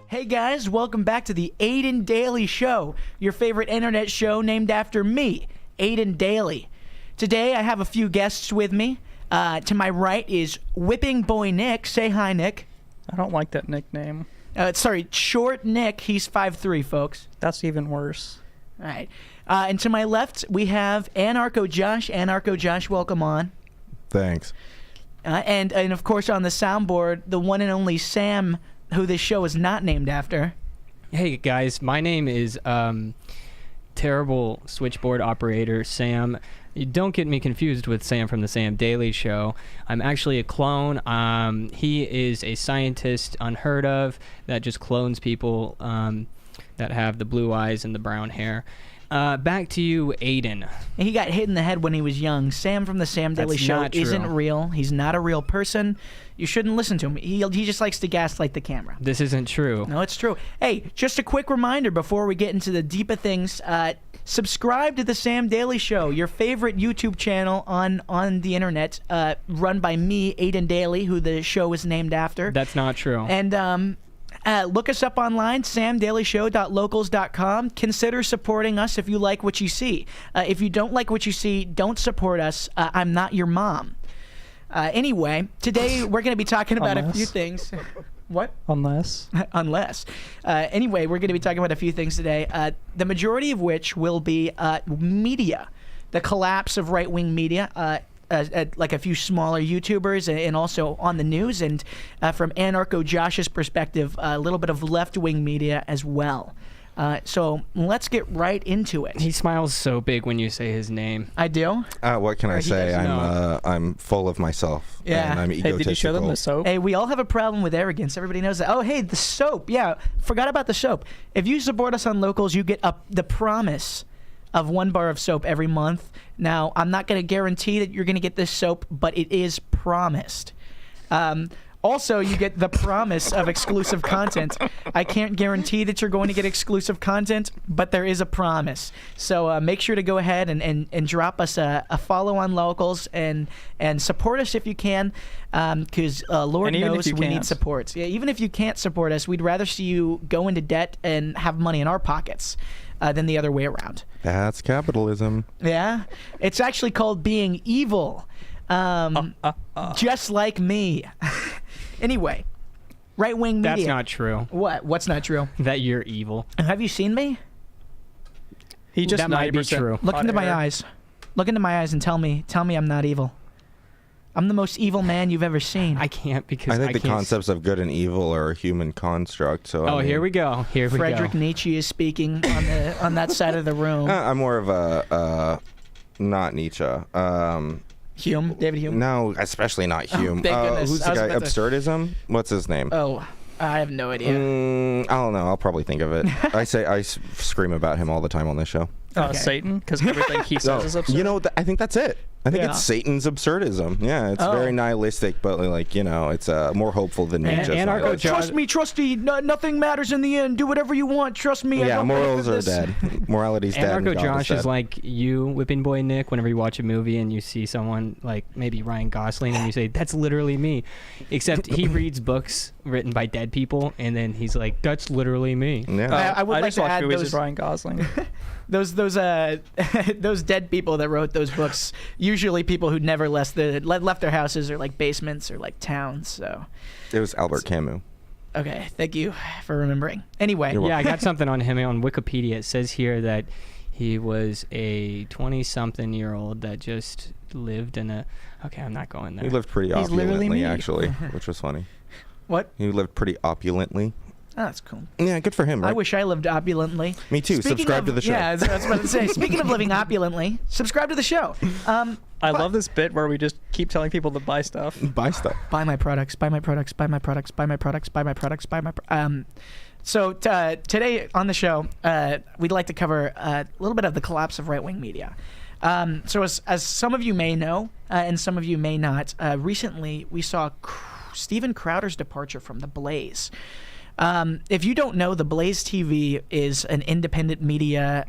Hey guys, welcome back to the Aiden Daily Show, your favorite internet show named after me, Aiden Daily. Today I have a few guests with me. To my right is Whipping Boy Nick. Say hi, Nick. I don't like that nickname. Sorry, Short Nick. He's 5'3", folks. That's even worse. All right. And to my left, we have Anarcho Josh. Anarcho Josh, welcome on. Thanks. And of course, on the soundboard, the one and only Sam, who this show is not named after. Hey guys, my name is terrible switchboard operator Sam. You don't get me confused with Sam from the Sam Daily Show. I'm actually a clone. He is a scientist unheard of that just clones people that have the blue eyes and the brown hair. Back to you, Aiden. He got hit in the head when he was young. Sam from the Sam Daily That's Show not true. isn't real. He's not a real person. You shouldn't listen to him. He just likes to gaslight the camera. This isn't true. No, it's true. Hey, just a quick reminder before we get into the deeper things. Subscribe to the Sam Daily Show, your favorite YouTube channel on the internet, run by me, Aiden Daly, who the show is named after. That's not true. And look us up online, samdailyshow.locals.com. Consider supporting us if you like what you see. If you don't like what you see, don't support us. I'm not your mom. Anyway, today we're going to be talking about a few things. What? Unless. Unless. Anyway, we're going to be talking about a few things today, the majority of which will be media, the collapse of right-wing media, like a few smaller YouTubers and also on the news, and from Anarcho Josh's perspective, a little bit of left-wing media as well. So let's get right into it. He smiles so big when you say his name. I do? What can I say? I'm full of myself. Yeah. And I'm Hey, egotistical. did you show them the soap? Hey, we all have a problem with arrogance. Everybody knows that. Oh, hey, the soap. Yeah, forgot about the soap. If you support us on Locals, you get the promise of 1 bar of soap every month. Now, I'm not going to guarantee that you're going to get this soap, but it is promised. Also, you get the promise of exclusive content. I can't guarantee that you're going to get exclusive content, but there is a promise. So make sure to go ahead and drop us a follow on Locals and support us if you can, because Lord knows we need support. Yeah, even if you can't support us, we'd rather see you go into debt and have money in our pockets than the other way around. That's capitalism. Yeah, it's actually called being evil. Just like me. Anyway, right-wing media. That's not true. What? What's not true? That you're evil. Have you seen me? He just That might be true. Look into my eyes. Look into my eyes and tell me I'm not evil. I'm the most evil man you've ever seen. I can't because I think the can't concepts of good and evil are a human construct. So I mean, here we go. Friedrich Nietzsche is speaking on that side of the room. I'm more of a not Nietzsche. Hume, David Hume. No, especially not Hume. thank goodness. Who's the guy? Absurdism? What's his name? Oh, I have no idea. I don't know. I'll probably think of it. I scream about him all the time on this show. Okay. Satan, because everything he says is absurd. You know, I think that's it. I think Yeah. it's Satan's absurdism. Yeah, it's very nihilistic, but like it's more hopeful than Nietzsche's nihilism. Trust me. Nothing matters in the end. Do whatever you want. Trust me. Yeah, morals are dead. Morality's dead. Anarcho and God Josh dead. is like you, Whipping Boy Nick, whenever you watch a movie and you see someone like maybe Ryan Gosling and you say, that's literally me. Except he reads books written by dead people and then he's like, that's literally me. Yeah. I would like just to watch add movies those- with Ryan Gosling. Those those dead people that wrote those books, usually people who never left their houses or like basements or like towns. So It was Albert Camus. okay, thank you for remembering. Anyway, You're Yeah, I got something on him on Wikipedia. It says here that he was a 20-something-year-old that just lived in a... Okay, I'm not going there. He lived pretty He's literally opulently, me. actually, which was funny. what? He lived pretty opulently. Oh, that's cool. Yeah, good for him, right? I wish I lived opulently. Me too. Speaking Subscribe of- to the show. Yeah, that's what I was about to say. Speaking of living opulently, subscribe to the show. I love this bit where we just keep telling people to buy stuff. Buy stuff. Buy my products. Buy my products. Buy my products. Buy my products. Buy my products. Buy my. So today on the show, we'd like to cover a little bit of the collapse of right-wing media. So as some of you may know, and some of you may not, recently we saw Steven Crowder's departure from The Blaze. If you don't know, The Blaze TV is an independent media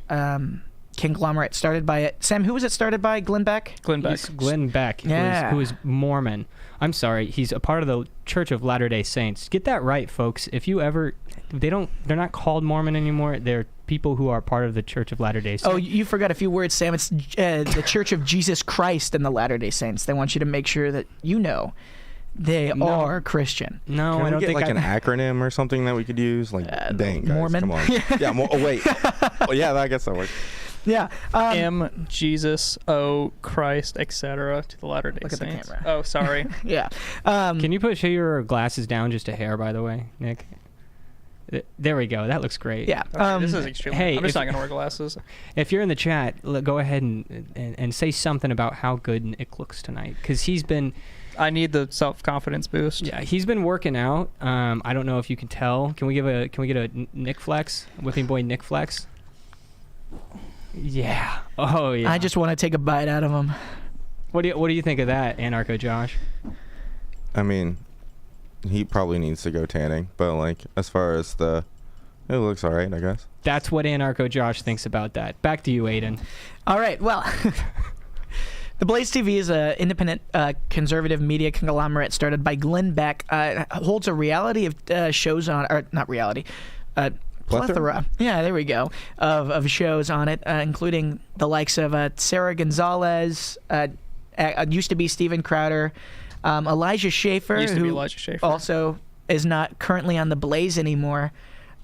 conglomerate started by Sam. Who was it started by? Glenn Beck. Glenn Beck. He's Glenn Beck, Yeah. who is Mormon. I'm sorry, he's a part of the Church of Latter-day Saints. Get that right, folks. If you ever, they're not called Mormon anymore. They're people who are part of the Church of Latter-day Saints. Oh, you forgot a few words, Sam. It's the Church of Jesus Christ and the Latter-day Saints. They want you to make sure that you know they are Christian. No, Can I we don't get think like an acronym or something that we could use? Like, dang, guys, Mormon? come on. Yeah, oh, wait. Well, yeah, I guess that works. Yeah. M, Jesus, O, Christ, etc. to the Latter-day Look at the Saints. camera. Oh, sorry. Yeah. Can you put your glasses down just a hair, by the way, Nick? There we go. That looks great. Yeah. Okay, this is extremely. hey, I'm just if- not gonna wear glasses. If you're in the chat, go ahead and say something about how good Nick looks tonight, because he's been I need the self-confidence boost. he's been working out. I don't know if you can tell. Can we get a Nick flex, whipping boy Nick flex? Yeah. Oh yeah. I just want to take a bite out of him. What do you think of that, Anarcho Josh? I mean, he probably needs to go tanning, but like as far as it looks all right, I guess. That's what Anarcho Josh thinks about that. Back to you, Aiden. All right. Well, the Blaze TV is an independent conservative media conglomerate started by Glenn Beck. Holds a reality of shows on, or not reality, plethora. Yeah, there we go. Of shows on it, including the likes of Sarah Gonzalez, used to be Steven Crowder, Elijah Schaefer, Used to be who Elijah Schaefer. also is not currently on the Blaze anymore.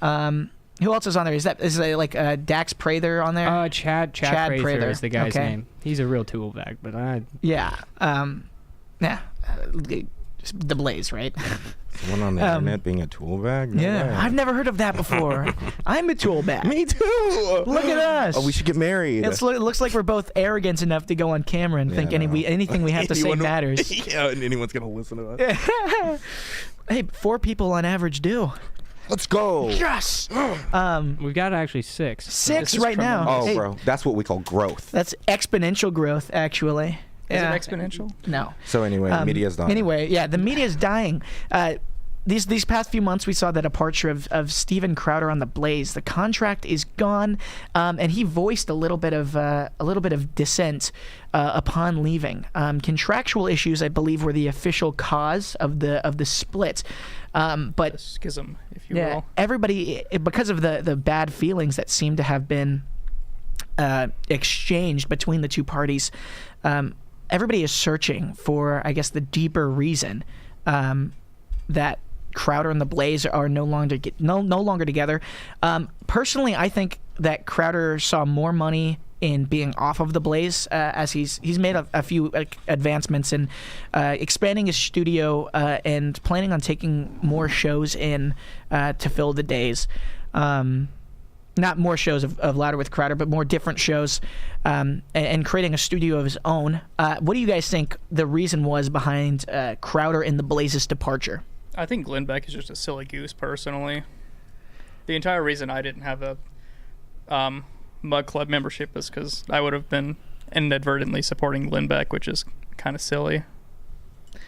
Who else is on there? Is that Dax Prather on there? Chad Prather is the guy's name. He's a real tool bag, but Yeah. The Blaze, right? Someone on the internet being a tool bag? No way. I've never heard of that before. I'm a tool bag. Me too. Look at us. Oh, we should get married. It looks like we're both arrogant enough to go on camera and think anything we have to say matters. Yeah, and anyone's gonna listen to us. Hey, 4 people on average do. Let's go. Yes. we've got actually 6. 6 right now. Oh, Hey, bro, that's what we call growth. that's exponential growth, actually. Is it exponential? No. So anyway, media's done. Anyway, yeah, the media's dying. These past few months, we saw the departure of Steven Crowder on the Blaze. The contract is gone, and he voiced a little bit of dissent upon leaving. Contractual issues, I believe, were the official cause of the split. But A schism, if you yeah, will. everybody, because of the bad feelings that seem to have been exchanged between the two parties, everybody is searching for, I guess, the deeper reason that Crowder and the Blaze are no longer together. Personally, I think that Crowder saw more money in being off of the Blaze, as he's made a few advancements in expanding his studio and planning on taking more shows in to fill the days. Not more shows of Louder with Crowder, but more different shows, and creating a studio of his own. What do you guys think the reason was behind Crowder and the Blaze's departure? I think Glenn Beck is just a silly goose, personally. The entire reason I didn't have a Mug Club membership is because I would have been inadvertently supporting Glenn Beck, which is kind of silly.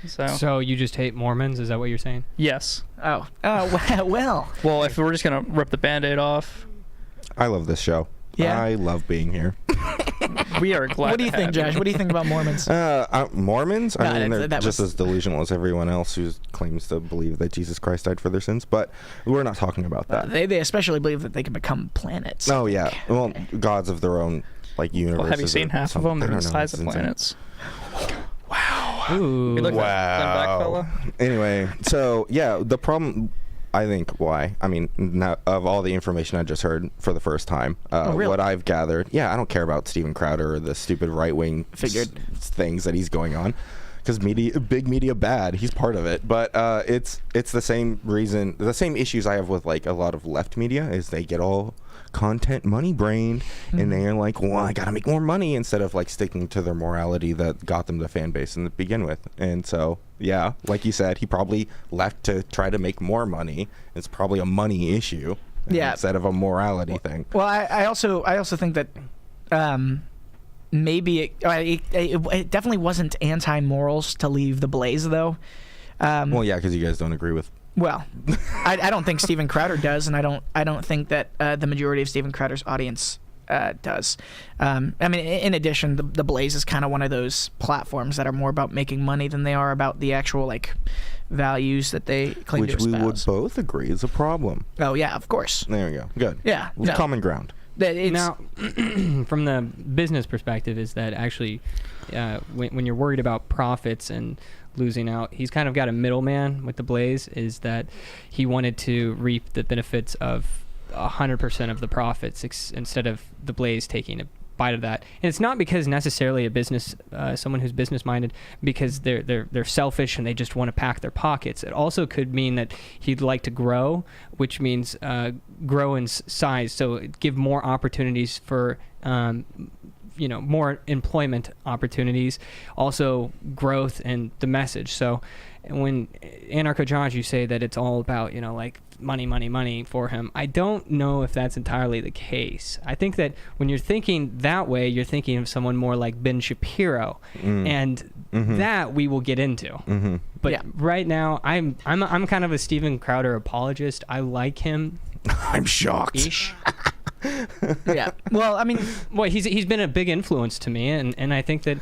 So you just hate Mormons? Is that what you're saying? Yes. Oh, well. Well, if we're just going to rip the Band-Aid off, I love this show. Yeah. I love being here. we are glad. What do you think, Josh? What do you think about Mormons? Mormons? No, I mean, they're that just was- as delusional as everyone else who claims to believe that Jesus Christ died for their sins, but we're not talking about that. They especially believe that they can become planets. Oh, yeah. Well, gods of their own, like, universes. Well, have you seen or half of them? something. They're I the don't know. size It's of insane. planets. Ooh. You look at that Glenn Beck fella? Anyway, so, yeah, the problem... I think why. I mean, of all the information I just heard for the first time, really? what I've gathered, I don't care about Steven Crowder or the stupid right-wing things that he's going on, because big media bad. He's part of it, but it's the same reason, the same issues I have with like a lot of left media is they get all content money brained, and they're like, well, I gotta make more money instead of like sticking to their morality that got them the fan base to begin with. And so, yeah, like you said, he probably left to try to make more money. It's probably a money issue, instead of a morality thing. Well, I also think that maybe it definitely wasn't anti-morals to leave the Blaze, though. Well, yeah, because you guys don't agree with. Well, I don't think Steven Crowder does, and I don't think that the majority of Steven Crowder's audience does. I mean, in addition, the Blaze is kind of one of those platforms that are more about making money than they are about the actual like values that they claim to Which we would espouse. both agree is a problem. Oh yeah, of course. There we go. Good. Yeah, no. Common ground. Now, from the business perspective, is that actually when you're worried about profits and losing out, he's kind of got a middleman with the Blaze, is that he wanted to reap the benefits of 100% of the profits instead of the Blaze taking bite of that. And it's not because necessarily a business, someone who's business minded, because they're selfish and they just want to pack their pockets. It also could mean that he'd like to grow, which means grow in size. So give more opportunities for more employment opportunities, also growth and the message. So when Anarcho Josh, you say that it's all about, like money for him, I don't know if that's entirely the case. I think that when you're thinking that way, you're thinking of someone more like Ben Shapiro, and that we will get into. But right now, I'm kind of a Steven Crowder apologist. I like him. I'm shocked. Yeah. Well, I mean, he's been a big influence to me, and I think that,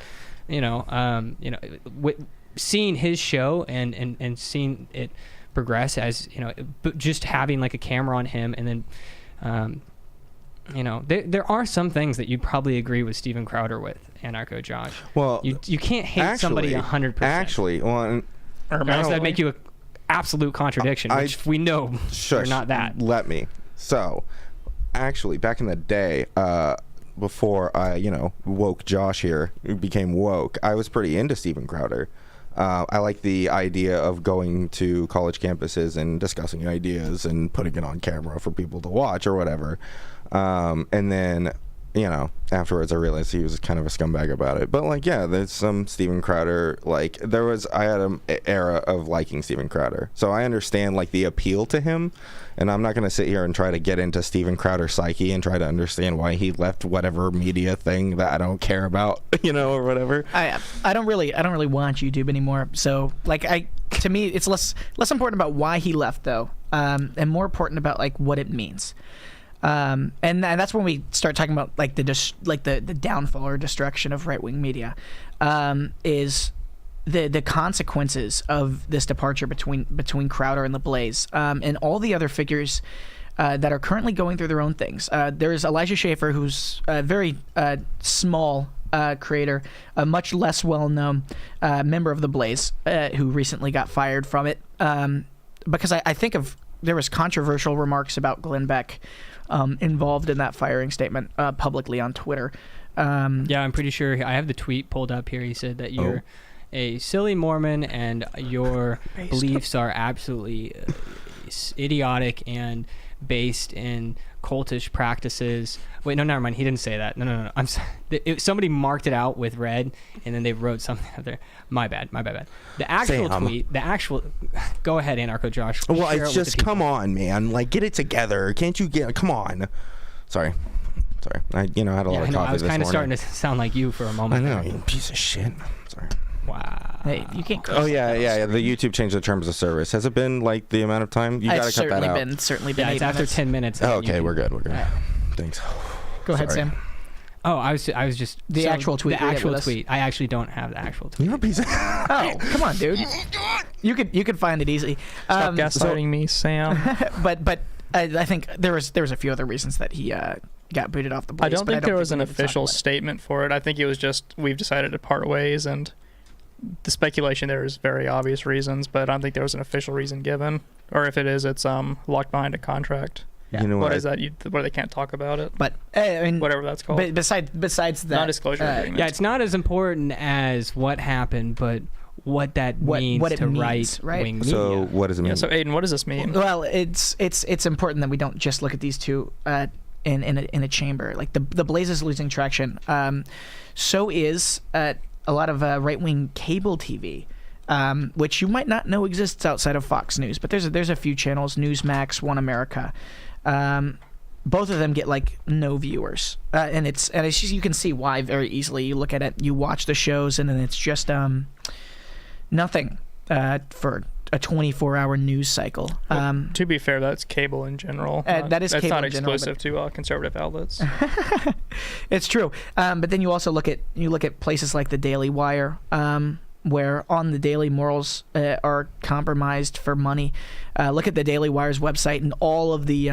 seeing his show and seeing it progress as, just having like a camera on him, and then, there are some things that you'd probably agree with Steven Crowder with, Anarcho Josh. Well, you can't hate somebody 100%. Actually, well, or does that make you an absolute contradiction, which we know you're not that. Let me. So, actually, back in the day, before I, woke Josh here, became woke, I was pretty into Steven Crowder. I like the idea of going to college campuses and discussing ideas and putting it on camera for people to watch or whatever. And then, afterwards I realized he was kind of a scumbag about it. But there's some Steven Crowder, I had an era of liking Steven Crowder. So I understand the appeal to him. And I'm not going to sit here and try to get into Steven Crowder's psyche and try to understand why he left whatever media thing that I don't care about, or whatever. I don't really watch YouTube anymore. So to me, it's less important about why he left though, and more important about what it means. And that's when we start talking about the downfall or destruction of right-wing media, is the consequences of this departure between Crowder and the Blaze, and all the other figures that are currently going through their own things. There's Elijah Schaefer, who's a very small creator, a much less well-known member of the Blaze, who recently got fired from it because I think there was controversial remarks about Glenn Beck involved in that firing statement publicly on Twitter. Yeah, I'm pretty sure I have the tweet pulled up here. He said that you're a silly Mormon and your beliefs are absolutely idiotic and based in cultish practices. Wait, no, never mind. He didn't say that. No. I'm sorry. Somebody marked it out with red, and then they wrote something up there. My bad. The actual tweet, go ahead, Anarcho Josh. Well, it's just, come on, man. Get it together. Can't you come on. Sorry. I had a lot of coffee this morning. I was kind of starting to sound like you for a moment. I know, you piece of shit. Sorry. Wow. Hey, you can't. Oh yeah. The YouTube changed the terms of service. Has it been the amount of time? You gotta cut that out. It's certainly been. Yeah, it's after 10 minutes. Oh, okay, we're good. Thanks. Go ahead, Sam. Oh, I was just the actual tweet. The actual tweet. I actually don't have the actual tweet. You're a piece of. Oh, come on, dude. You could find it easily. Stop gaslighting me, Sam. But I think there was a few other reasons that he got booted off the Blaze. I don't think there was an official statement for it. I think it was just, we've decided to part ways, and the speculation there is very obvious reasons, but I don't think there was an official reason given. Or if it is, it's locked behind a contract. Yeah. You know what is that? Where they can't talk about it. But I mean, whatever that's called. But besides that, non-disclosure agreement. Yeah, it's not as important as what happened, but what that means what it to means, right-wing media. So what does it mean? Yeah, so Aiden, what does this mean? Well, it's important that we don't just look at these two in a chamber. The Blaze is losing traction. So is a lot of right-wing cable TV, which you might not know exists outside of Fox News. But there's a few channels: Newsmax, One America. Both of them get no viewers, and it's just, you can see why very easily. You look at it, you watch the shows, and then it's just nothing for a 24-hour news cycle. Well, to be fair, that's cable in general. That's cable not in general, exclusive to conservative outlets. It's true, but then you also look at places like the Daily Wire, where on the daily morals are compromised for money. Look at the Daily Wire's website, and all of the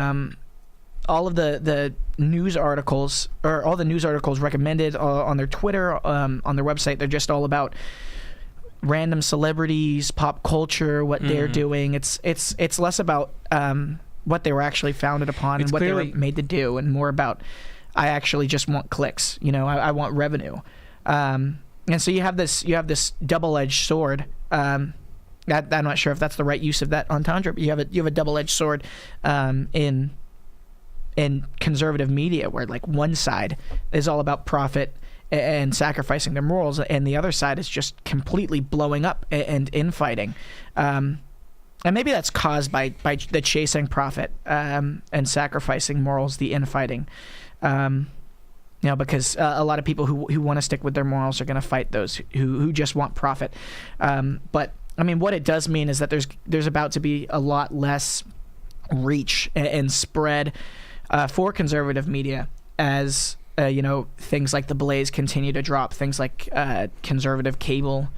news articles, or all the news articles recommended on their Twitter, on their website, they're just all about random celebrities, pop culture, what they're doing. It's less about what they were actually founded upon and what they were made to do, and more about I actually just want clicks. I want revenue. And so you have this double-edged sword. I'm not sure if that's the right use of that entendre, but you have a double-edged sword in conservative media, where like one side is all about profit and sacrificing their morals, and the other side is just completely blowing up and infighting. And maybe that's caused by the chasing profit and sacrificing morals, the infighting. Because a lot of people who want to stick with their morals are going to fight those who just want profit. But I mean, what it does mean is that there's about to be a lot less reach and spread for conservative media as things like The Blaze continue to drop. Things like conservative cable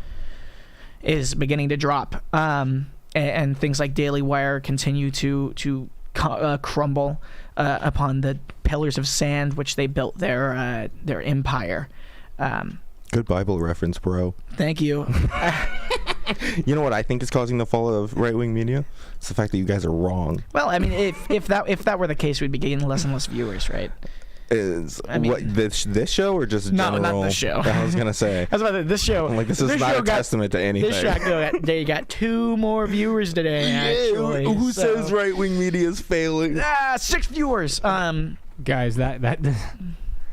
is beginning to drop, and things like Daily Wire continue to crumble upon the pillars of sand which they built their empire. Good Bible reference, bro. Thank you. You know what I think is causing the fall of right-wing media? It's the fact that you guys are wrong. Well, I mean, if that were the case, we'd be getting less and less viewers, right? This show or just general? No, not this show. I was gonna say. I was about to, this show. I'm like, this is not a testament to anything. This show they got 2 more viewers today. Actually, who says right-wing media is failing? 6 viewers. Guys, that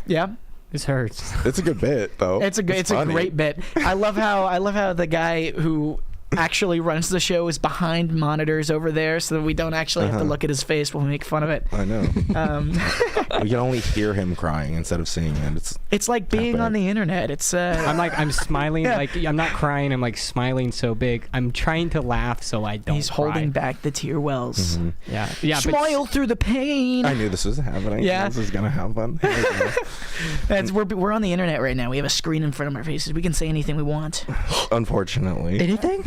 Yeah. this hurts. It's a good bit, though. It's a great bit. I love how the guy who actually runs the show is behind monitors over there, so that we don't actually have to look at his face when we make fun of it. I know. We can only hear him crying instead of seeing it. It's like being on the internet. It's I'm smiling, like I'm not crying. I'm like smiling so big. I'm trying to laugh so I don't. He's cry. holding back the tear wells. Mm-hmm. Yeah. Smile through the pain. I knew this was happening. Yeah. This was gonna happen. We're on the internet right now. We have a screen in front of our faces. We can say anything we want. Unfortunately. Anything?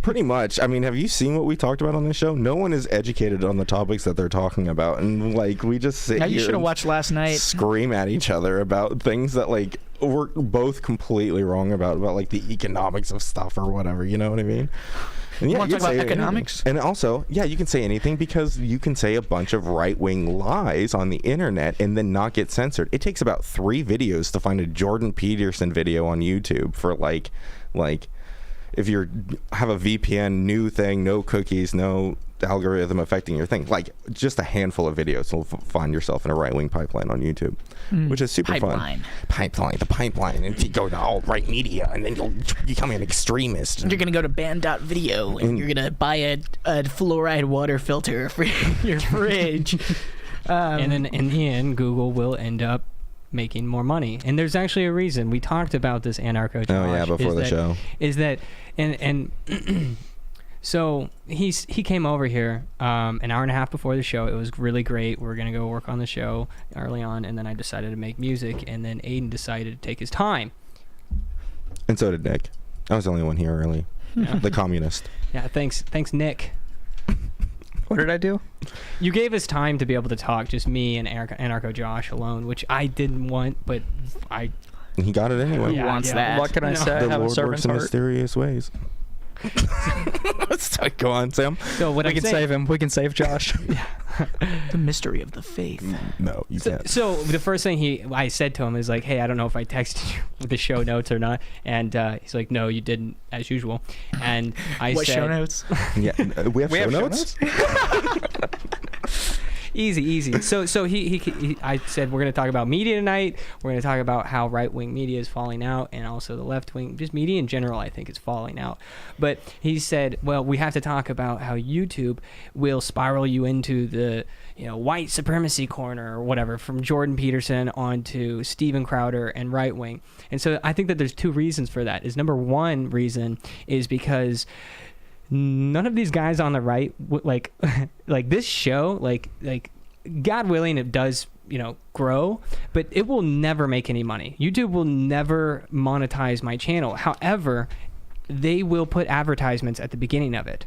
Pretty much. I mean, have you seen what we talked about on this show? No one is educated on the topics that they're talking about, and like we just sit here. You should have watched last night. Scream at each other about things that like we're both completely wrong about like the economics of stuff or whatever. You know what I mean? And you want to talk about economics? And also, yeah, you can say anything because you can say a bunch of right-wing lies on the internet and then not get censored. It takes about 3 videos to find a Jordan Peterson video on YouTube for like if you have a VPN, new thing, no cookies, no algorithm affecting your thing, like just a handful of videos will find yourself in a right-wing pipeline on YouTube, which is super fun. The pipeline, and you go to alt-right media, and then you'll become an extremist. You're gonna go to band.video, and you're gonna buy a fluoride water filter for your fridge. And then in the end, Google will end up making more money. And there's actually a reason. We talked about this, Anarcho Josh. Oh yeah, before the show. Is that and so he came over here an hour and a half before the show. It was really great. We were gonna go work on the show early on, and then I decided to make music, and then Aiden decided to take his time. And so did Nick. I was the only one here early. Yeah. The communist. Yeah, thanks Nick. What did I do? You gave us time to be able to talk, just me and Anarcho Josh alone, which I didn't want, but He got it anyway. Who wants that? What can I say? I The have a Lord servant's works in heart. mysterious ways. Go on, Sam. So what We I'm can saying, save him. We can save Josh. The mystery of the faith. No, you can't. So the first thing I said to him is like, "Hey, I don't know if I texted you with the show notes or not," and he's like, "No, you didn't, as usual." And I What said, show notes? Yeah, we have show notes. Easy. So he I said we're going to talk about media tonight. We're going to talk about how right-wing media is falling out, and also the left-wing, just media in general, I think is falling out. But he said, well, we have to talk about how YouTube will spiral you into the white supremacy corner or whatever, from Jordan Peterson onto Steven Crowder and right-wing. And so I think that there's 2 reasons for that. Is number 1 reason is because none of these guys on the right like this show, like God willing, it does grow, but it will never make any money. YouTube will never monetize my channel. However, they will put advertisements at the beginning of it.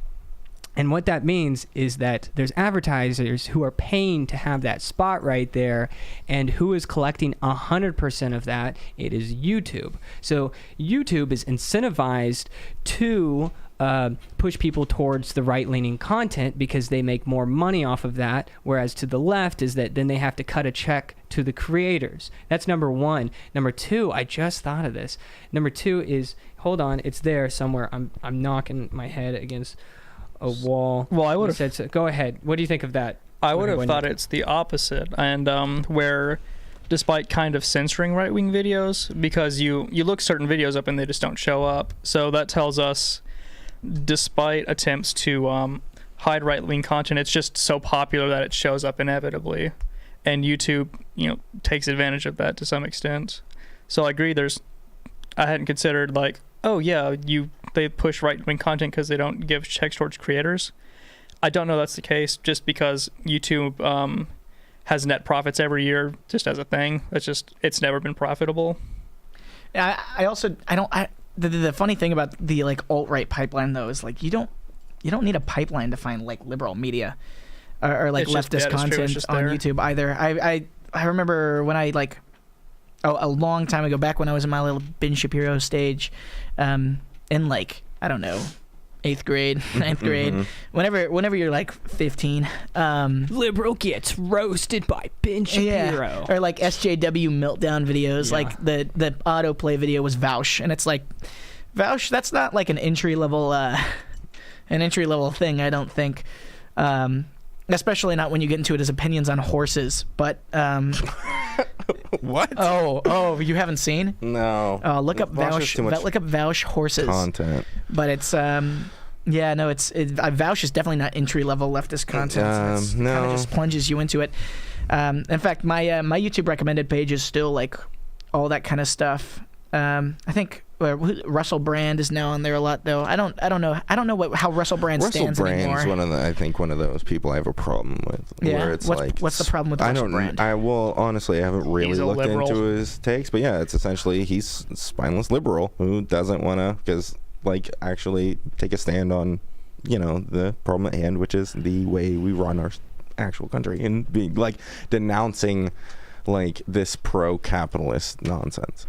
And what that means is that there's advertisers who are paying to have that spot right there, and who is collecting 100% of that? It is YouTube. So YouTube is incentivized to push people towards the right-leaning content because they make more money off of that, whereas to the left is that then they have to cut a check to the creators. That's number one. Number two, I just thought of this. Number two is, hold on, it's there somewhere. I'm knocking my head against a wall. Well, I would have said so. Go ahead. What do you think of that? I would have thought it's the opposite, and where, despite kind of censoring right-wing videos, because you look certain videos up and they just don't show up, so that tells us, despite attempts to hide right-wing content, it's just so popular that it shows up inevitably, and YouTube, takes advantage of that to some extent. So I agree. I hadn't considered like, oh yeah, they push right-wing content because they don't give checks towards creators. I don't know that's the case, just because YouTube has net profits every year, just as a thing. It's never been profitable. The funny thing about the like alt-right pipeline though is like you don't need a pipeline to find like liberal media or like leftist content on YouTube either. I remember when I like a long time ago, back when I was in my little Ben Shapiro stage, in like, I don't know, 8th grade, 9th grade, whenever you're like 15, liberal gets roasted by Ben Shapiro. Or like SJW meltdown videos. Like the autoplay video was Vouch, and it's like, Vouch, that's not like an entry level thing, I don't think. Especially not when you get into it as opinions on horses. But what? Oh, you haven't seen? No. Look up Vouch. Look up Vouch horses. Content. But it's Vouch is definitely not entry level leftist content. No. Kind of just plunges you into it. In fact, my YouTube recommended page is still like all that kind of stuff. I think Russell Brand is now on there a lot though. I don't know how Russell Brand stands anymore. Russell Brand's one of those people I have a problem with. Yeah. Where it's what's the problem with Russell Brand? Honestly, I haven't really looked into his takes, but yeah, it's essentially he's a spineless liberal who doesn't want to actually take a stand on the problem at hand, which is the way we run our actual country, and being like denouncing like this pro-capitalist nonsense.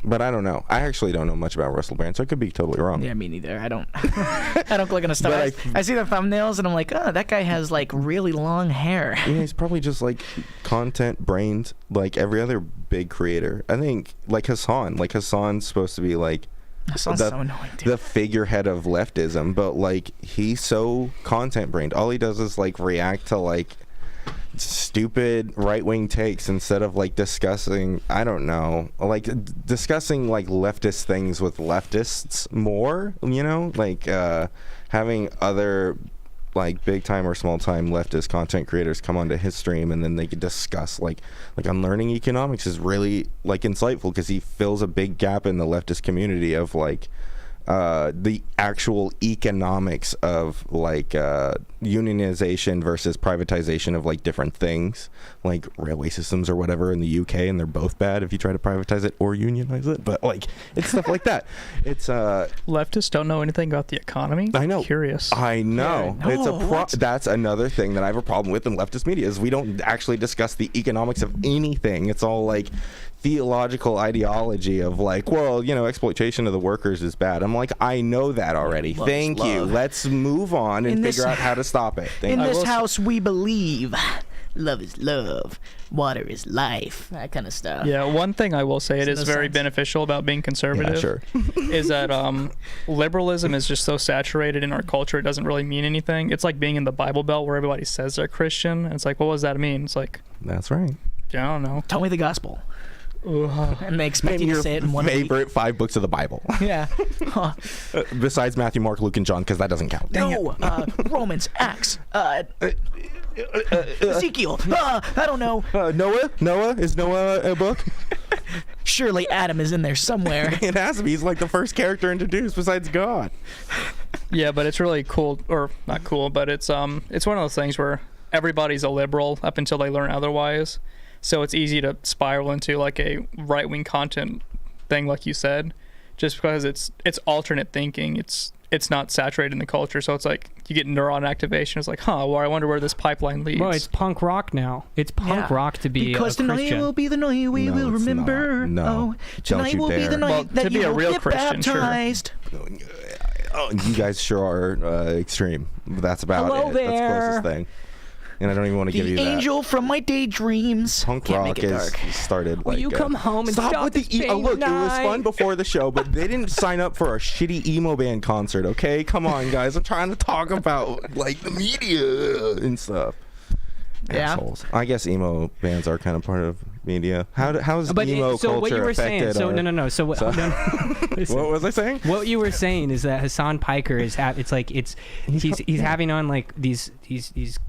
But I don't know. I actually don't know much about Russell Brand, so I could be totally wrong. Yeah, me neither. I don't click on his stuff. I see the thumbnails and I'm like, oh, that guy has like really long hair. Yeah, he's probably just like content brained like every other big creator. I think like Hassan. Like Hassan's supposed to be like so annoying, dude. The figurehead of leftism, but like he's so content brained. All he does is like react to like stupid right-wing takes instead of like discussing discussing like leftist things with leftists more, having other like big time or small time leftist content creators come onto his stream and then they could discuss like on learning economics is really like insightful because he fills a big gap in the leftist community of like the actual economics of like unionization versus privatization of like different things like railway systems or whatever in the UK, and they're both bad if you try to privatize it or unionize it, but like it's stuff like that. It's leftists don't know anything about the economy. I know. Curious. I know. That's another thing that I have a problem with in leftist media is we don't actually discuss the economics of anything. It's all like theological ideology of like, well, exploitation of the workers is bad. I'm like, I know that already. Thank you. Let's move on and figure out how to stop it. In this house, we believe love is love, water is life, that kind of stuff. Yeah, one thing I will say it is very beneficial about being conservative is that liberalism is just so saturated in our culture, it doesn't really mean anything. It's like being in the Bible Belt where everybody says they're Christian, and it's like, what does that mean? It's like, that's right. I don't know. Tell me the gospel. And they expect you to say it in one favorite 5 books of the Bible. Yeah. Besides Matthew, Mark, Luke, and John, because that doesn't count. No, Romans, Acts, Ezekiel. I don't know. Noah? Is Noah a book? Surely Adam is in there somewhere. It has to be. He's like the first character introduced besides God. Yeah, but it's really cool, or not cool, but it's one of those things where everybody's a liberal up until they learn otherwise. So it's easy to spiral into like a right-wing content thing, like you said, just because it's alternate thinking. It's not saturated in the culture, so it's like you get neuron activation. It's like, well, I wonder where this pipeline leads. Well, it's punk rock now. It's punk rock to be because a Christian. Tonight will be the night we will remember. No, tonight will be the night that to be you a will real get Christian, baptized. Sure. Oh, you guys sure are extreme. That's about Hello it. there. That's the closest thing. And I don't even want to give you The that. angel from my daydreams. Punk Can't rock make it dark. started Will like. you come home and stop stop with this the pain look, it was night? fun before the show, but they didn't sign up for a shitty emo band concert. Okay, come on, guys. I'm trying to talk about like the media and stuff. Yeah. Assholes. I guess emo bands are kind of part of media. How's But emo so what culture you were saying? affected? So our- no. So what? So- no, listen. What was I saying? What you were saying is that Hassan Piker is he's having on like these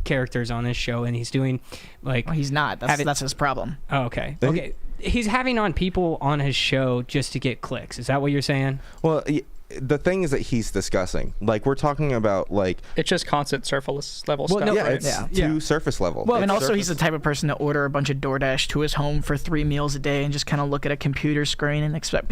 characters on this show, and he's doing like Well, he's not. That's his problem. oh, okay. They- Okay. He's having on people on his show just to get clicks. Is that what you're saying? Well, the thing is that he's discussing. Like we're talking about like It's just constant surface level Well, stuff. no, yeah, right? it's Yeah. too surface level. Well, and It's also he's the surface- type of person to order a bunch of DoorDash to his home for 3 meals a day and just kind of look at a computer screen and expect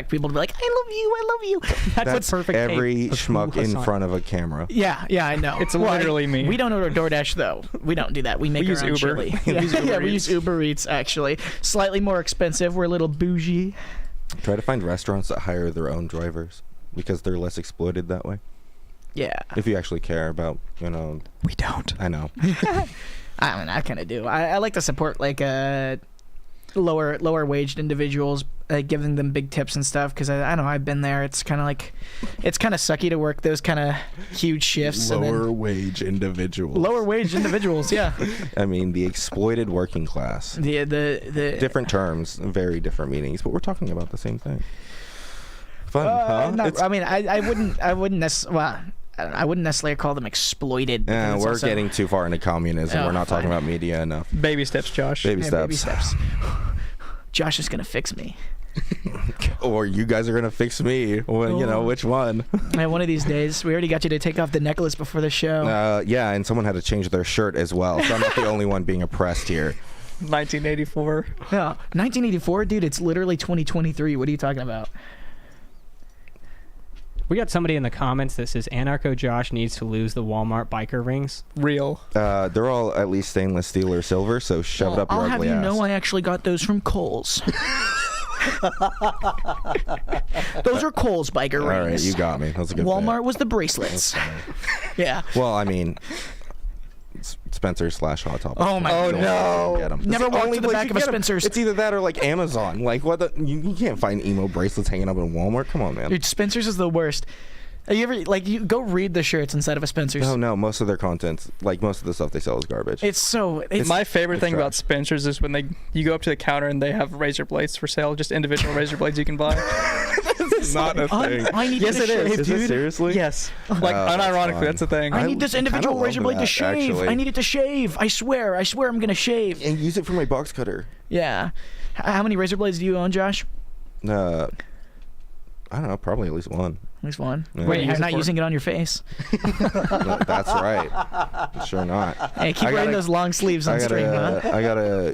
people to be like, I love you. That's perfect take every of schmuck who in Hassan- front of a camera. Yeah, I know. It's literally me. We don't order DoorDash though. We don't do that. We make We use our own Uber. chili. We Yeah, use Uber yeah, we Eats. use Uber Eats actually. Slightly more expensive. We're a little bougie. Try to find restaurants that hire their own drivers because they're less exploited that way. Yeah. If you actually care about, We don't. I know. I mean, I kind of do. I like to support like lower waged individuals, giving them big tips and stuff because I know I've been there. It's kind of sucky to work those kind of huge shifts. Lower wage individuals. Lower wage individuals, yeah. I mean, the exploited working class. The Different terms, very different meanings, but we're talking about the same thing. Fun, huh? not, I mean, I wouldn't necessarily call them exploited. Yeah, because it's we're also- getting too far into communism. Oh, we're not talking fine. about media enough. Baby steps, Josh. Baby Yeah, steps. baby steps. Josh is gonna fix me. Or you guys are gonna fix me. Well, which one? And one of these days, we already got you to take off the necklace before the show. Yeah, and someone had to change their shirt as well. So I'm not the only one being oppressed here. 1984. Yeah, 1984, dude. It's literally 2023. What are you talking about? We got somebody in the comments that says Anarcho Josh needs to lose the Walmart biker rings. Real. They're all at least stainless steel or silver, so shove it up your I'll have ugly you ass. know, I actually got those from Kohl's. Those are Kohl's biker All right, rings. you got me. That was a good Walmart bit. was the bracelets. Yeah. Well, I mean, Spencer / Hot Topic. Oh my Oh, God. no. Get 'em. Never It's walked only to the place back you of a get 'em. Spencer's. It's either that or like Amazon. Like what? You can't find emo bracelets hanging up in Walmart. Come on, man. Dude, Spencer's is the worst. You ever you go read the shirts inside of a Spencer's? No. Most of their contents, like most of the stuff they sell, is garbage. It's My favorite it's thing about trash. Spencer's is when you go up to the counter and they have razor blades for sale, just individual razor blades you can buy. It's not a thing. I need Yes, to it is. shave, Is it dude. seriously? Yes. Like that's unironically, fun. that's the thing. I I need this kinda individual love razor blade to that, shave. actually. I need it to shave. I swear I'm gonna shave. And use it for my box cutter. Yeah. How many razor blades do you own, Josh? I don't know, probably at least one. At least one. Yeah. Wait, Use you're it not for? using it on your face. No, that's right. Sure not. Hey, keep I wearing gotta- those long sleeves on stream, huh? I gotta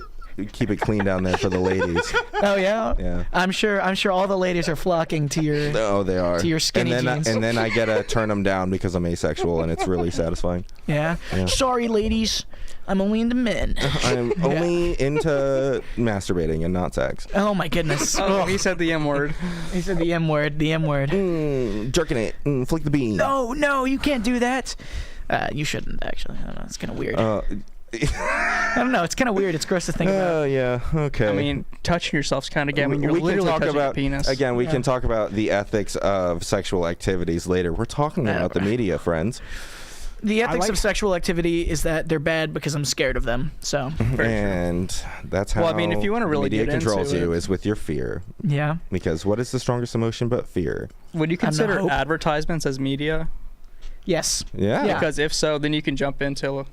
keep it clean down there for the ladies. Oh yeah. Yeah. I'm sure all the ladies are flocking to your. Oh, they are. To your skinny and then jeans. and then I gotta turn them down because I'm asexual, and it's really satisfying. Yeah. Yeah. Sorry, ladies. I'm only into men. I'm only into masturbating and not sex. Oh my goodness. Oh, he said the M word. He said the M word. The M word. Jerking it. Flick the bean. No, you can't do that. You shouldn't actually. I don't know. It's kind of weird. I don't know. It's kind of weird. It's gross to think about. Yeah. Okay. I mean, touching yourself's kind of gay when you're we can literally talk touching about your penis. again. We Yeah. can talk about the ethics of sexual activities later. We're talking about the media, friends. The ethics like- of sexual activity is that they're bad because I'm scared of them. So And that's how Well, I mean, if you wanna really media get into controls you it- is with your fear. yeah. Because what is the strongest emotion but fear? Would you I'm the consider hope. advertisements as media? Yes. Yeah. Yeah. Because if so, then you can jump into,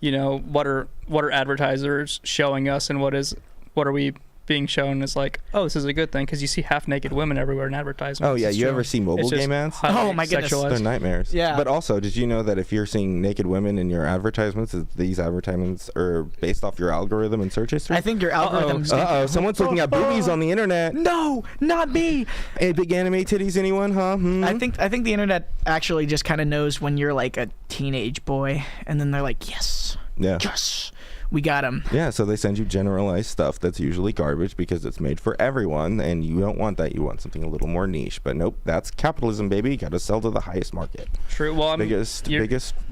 what are advertisers showing us, and what are we being shown as like, oh, this is a good thing, because you see half naked women everywhere in advertisements. Oh yeah, It's you true. ever see mobile It's just game ads? highly Oh, my goodness. sexualized. They're nightmares. Yeah. But also, did you know that if you're seeing naked women in your advertisements, that these advertisements are based off your algorithm and search history? I think your algorithms. Someone's looking at boobies on the internet. No, not me. Hey, big anime titties, anyone, huh? I think the internet actually just kind of knows when you're like a teenage boy, and then they're like, yes, Yeah. yes, We got them. Yeah, so they send you generalized stuff that's usually garbage because it's made for everyone, and you don't want that. You want something a little more niche. But nope, that's capitalism, baby. You got to sell to the highest market. True. Well, biggest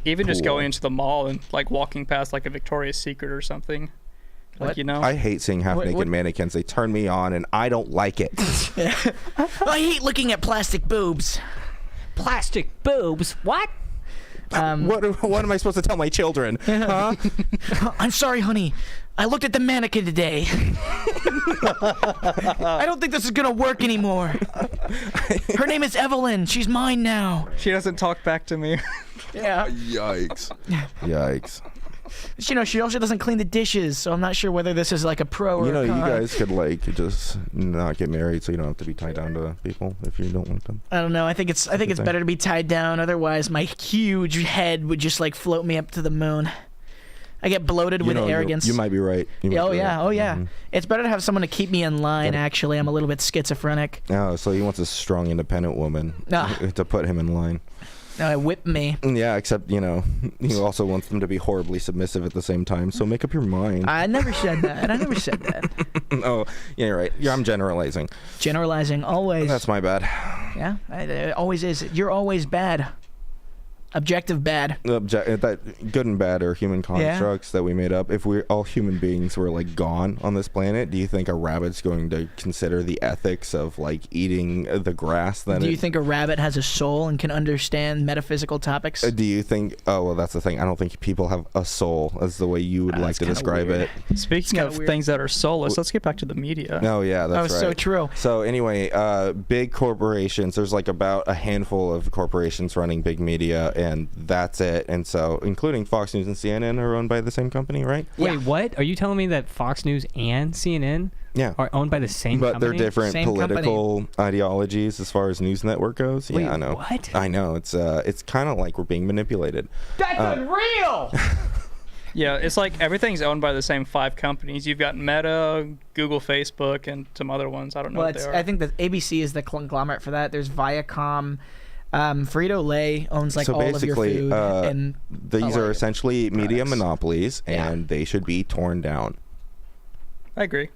even just pool. going into the mall and like walking past like a Victoria's Secret or something. Like, What? you know. I hate seeing half-naked mannequins. They turn me on, and I don't like it. I hate looking at plastic boobs. Plastic boobs. What? What am I supposed to tell my children? Huh? I'm sorry, honey. I looked at the mannequin today. I don't think this is gonna work anymore. Her name is Evelyn. She's mine now. She doesn't talk back to me. Yeah. Yikes. Yikes. You know, she also doesn't clean the dishes, so I'm not sure whether this is like a pro or You know, a you con. guys could like just not get married, so you don't have to be tied down to people if you don't want them. I don't know. I think it's better to be tied down. Otherwise, my huge head would just like float me up to the moon. I get bloated with arrogance. You might be right. Oh yeah. It's better to have someone to keep me in line. Actually, I'm a little bit schizophrenic. Oh, so he wants a strong, independent woman to put him in line. No, whip me. Yeah, except he also wants them to be horribly submissive at the same time. So make up your mind. I never said that. Oh, yeah, you're right. Yeah, I'm generalizing. Generalizing always. That's my bad. Yeah, it always is. You're always bad. Objective bad. That good and bad are human constructs that we made up. If all human beings were like gone on this planet, do you think a rabbit's going to consider the ethics of like eating the grass? Do you think a rabbit has a soul and can understand metaphysical topics? Do you think? Oh well, that's the thing. I don't think people have a soul, as the way you would like to describe weird. it. Speaking of things that are soulless, let's get back to the media. Oh yeah, that's right. So true. So anyway, big corporations. There's like about a handful of corporations running big media, and that's it. And so, including Fox News and CNN, are owned by the same company, right? Wait, what? Are you telling me that Fox News and CNN are owned by the same but company? they're different Same political ideologies as far as news network goes. Wait, yeah, I know. what? I know. It's kind of like we're being manipulated. That's unreal. Yeah, it's like everything's owned by the same 5 companies. You've got Meta, Google, Facebook, and some other ones. I don't know what they are. I think that ABC is the conglomerate for that. There's Viacom. Frito-Lay owns like So all of your basically, food. And these are essentially media monopolies, Yeah. and they should be torn down. I agree.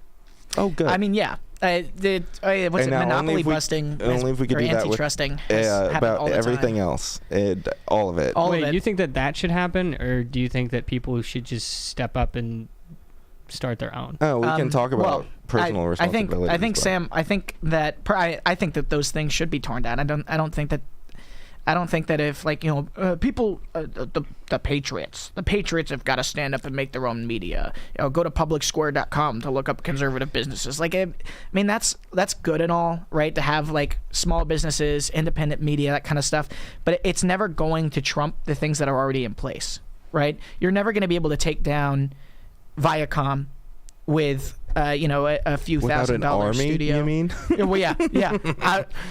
Oh, good. I mean, yeah. What's it? now Monopoly busting. only if we could or do that with antitrusting. has happened about all the everything time. else, all of it. All Wait, of it. you think that should happen, or do you think that people should just step up and start their own? Oh, we can talk about personal responsibility. I think Sam. I think that those things should be torn down. I don't think that if people, the Patriots have got to stand up and make their own media. Go to publicsquare.com to look up conservative businesses. I mean, that's good and all, right? To have like small businesses, independent media, that kind of stuff. But it's never going to trump the things that are already in place, right? You're never going to be able to take down Viacom with a few Without an $1,000 army, studio. you mean? Well, yeah.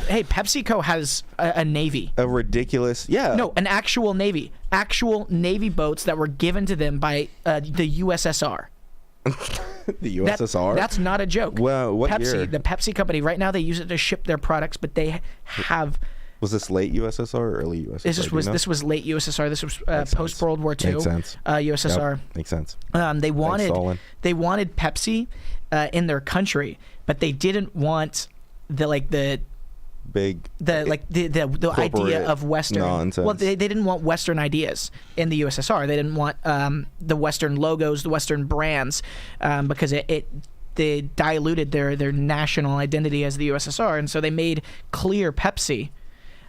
Hey, PepsiCo has a navy. A ridiculous, No, an actual navy. Actual navy boats that were given to them by the USSR. The USSR. That's not a joke. Well, what Pepsi, year? the Pepsi company. Right now, they use it to ship their products, but they have. Was this late USSR or early USSR? This was late USSR. This was post World War II. Makes sense. USSR. Yep, makes sense. They wanted Stalin. Pepsi in their country, but they didn't want the idea of Western nonsense. Well, they didn't want Western ideas in the USSR. They didn't want the Western logos, the Western brands, because they diluted their national identity as the USSR, and so they made clear Pepsi.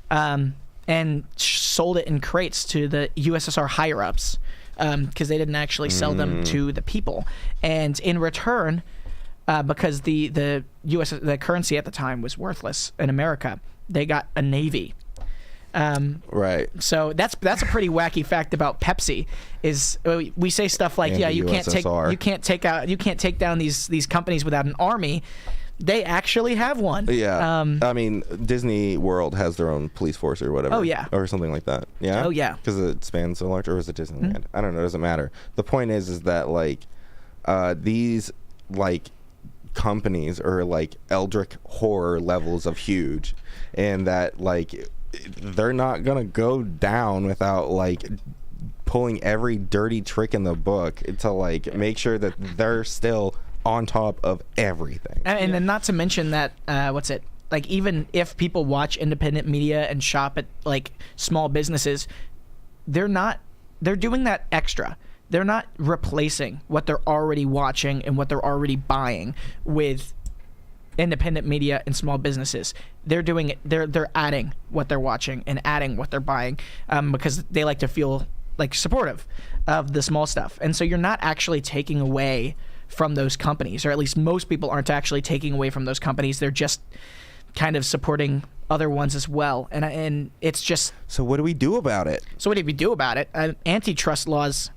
And sold it in crates to the USSR higher-ups because they didn't actually sell them to the people. And in return, because the currency at the time was worthless in America, they got a navy. Right. So that's a pretty wacky fact about Pepsi. Is we say stuff like, And yeah, the you can't take down these companies without an army. They actually have one. Yeah. I mean, Disney World has their own police force or whatever. Oh, yeah. Or something like that. Yeah? Oh, yeah. Because it spans so large. Or is it Disneyland? I don't know. It doesn't matter. The point is that, like, these, like, companies are, like, eldritch horror levels of huge. And that, like, they're not going to go down without, like, pulling every dirty trick in the book to like make sure that they're still on top of everything. And then not to mention that like even if people watch independent media and shop at like small businesses, they're doing that extra. They're not replacing what they're already watching and what they're already buying with independent media and small businesses. They're doing it. They're adding what they're watching and adding what they're buying, because they like to feel like supportive of the small stuff. And so you're not actually taking away from those companies, or at least most people aren't actually taking away from those companies. They're just kind of supporting other ones as well. And it's just. So what do we do about it? So what do we do about it? Antitrust laws,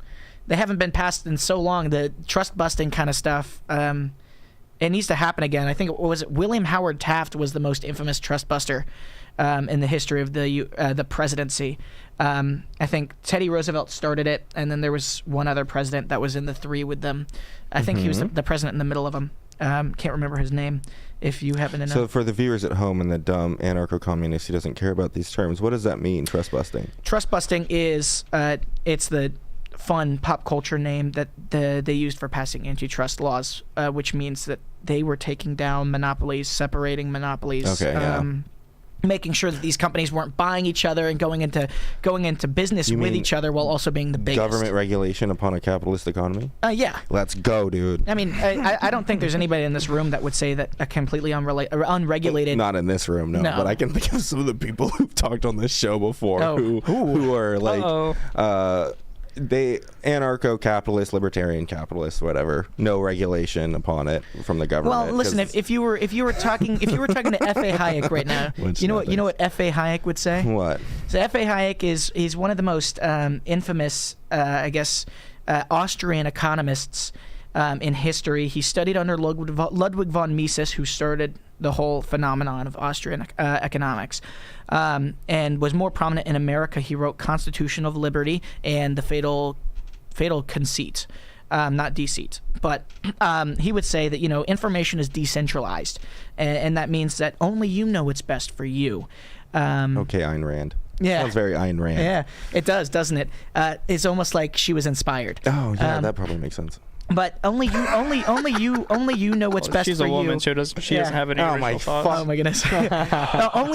they haven't been passed in so long. The trust busting kind of stuff, it needs to happen again. I think William Howard Taft was the most infamous trust buster in the history of the presidency. I think Teddy Roosevelt started it, and then there was one other president that was in the three with them. I think he was the president in the middle of them. Can't remember his name. If you happen to know. So for the viewers at home and the dumb anarcho-communist who doesn't care about these terms, what does that mean, trust busting? Trust busting is it's the fun pop culture name that they used for passing antitrust laws, which means that they were taking down monopolies, separating monopolies, making sure that these companies weren't buying each other and going into business with each other while also being the biggest. Government regulation upon a capitalist economy? Yeah. Let's go, dude. I mean, I don't think there's anybody in this room that would say that a completely unregulated. Not in this room, no. But I can think of some of the people who've talked on this show before who are like, they anarcho-capitalist, libertarian capitalists, whatever. No regulation upon it from the government. Well, listen, if you were talking to F.A. Hayek right now, you know what F.A. Hayek would say? What? So F.A. Hayek is one of the most infamous, Austrian economists in history. He studied under Ludwig von Mises, who started the whole phenomenon of Austrian economics, and was more prominent in America. He wrote Constitution of Liberty and the Fatal Conceit, not deceit. But he would say that information is decentralized, and that means that only you know what's best for you. Okay, Ayn Rand. Yeah. Sounds very Ayn Rand. Yeah, it does, doesn't it? It's almost like she was inspired. Oh yeah, that probably makes sense. But only you know what's best for you. She's a woman, so she doesn't have any original thoughts. Oh my goodness.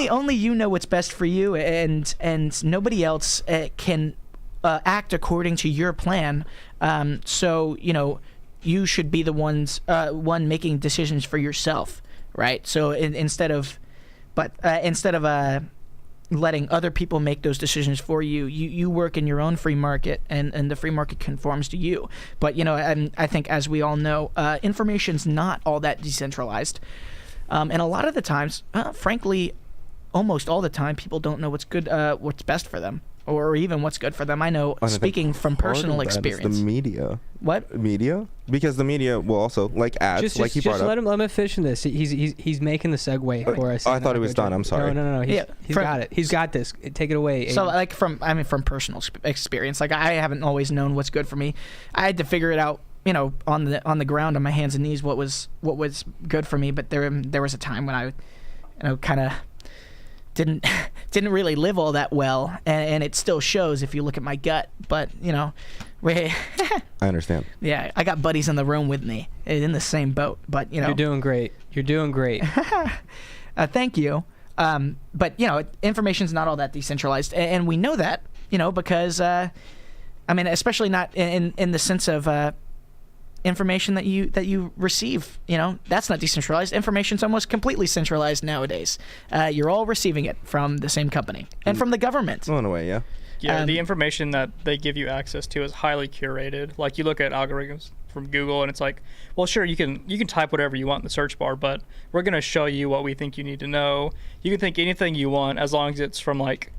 Only you know what's best for you, and nobody else can act according to your plan. So you should be the one making decisions for yourself, right? So instead of letting other people make those decisions for you, you work in your own free market, and the free market conforms to you. But I think, as we all know, information's not all that decentralized, and a lot of the times, frankly, almost all the time, people don't know what's best for them, or even what's good for them. I know, speaking from personal experience. The media. What? Media? Because the media will also, like ads, like he brought up. Let him finish this. He's making the segue for us. Oh, I thought he was done. I'm sorry. No. He's got it. He's got this. Take it away. So, from personal experience, I haven't always known what's good for me. I had to figure it out, on the ground, on my hands and knees, what was good for me. But there was a time when I, kind of didn't really live all that well, and it still shows if you look at my gut. But I understand. Yeah, I got buddies in the room with me in the same boat. But you're doing great. You're doing great. Thank you. But information's not all that decentralized, and we know that because especially not in the sense of information that you receive. That's not decentralized. Information's almost completely centralized nowadays. You're all receiving it from the same company and from the government. Well, in a way, yeah. Yeah, the information that they give you access to is highly curated. Like, you look at algorithms from Google, and it's like, well, sure, you can type whatever you want in the search bar, but we're going to show you what we think you need to know. You can think anything you want as long as it's from, like,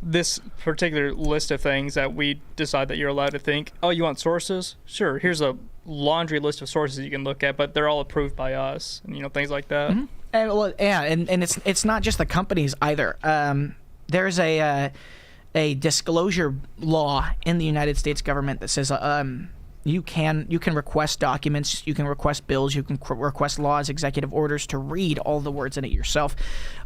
this particular list of things that we decide that you're allowed to think. Oh, you want sources? Sure, here's a laundry list of sources you can look at, but they're all approved by us, and things like that. Mm-hmm. And it's not just the companies either. There's a disclosure law in the United States government that says you can request documents, you can request bills, you can request laws, executive orders to read all the words in it yourself.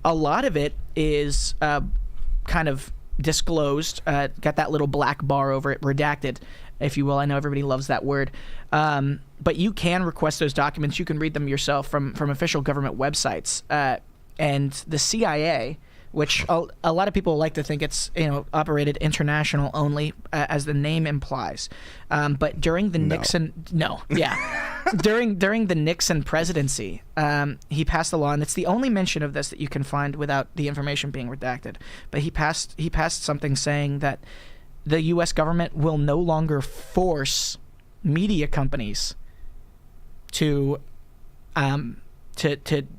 A lot of it is kind of disclosed, got that little black bar over it, redacted, if you will. I know everybody loves that word. But you can request those documents. You can read them yourself from official government websites. And the CIA, which a lot of people like to think it's operated international only, as the name implies. But during the during the Nixon presidency, he passed a law, and it's the only mention of this that you can find without the information being redacted. But he passed something saying that the U.S. government will no longer force media companies to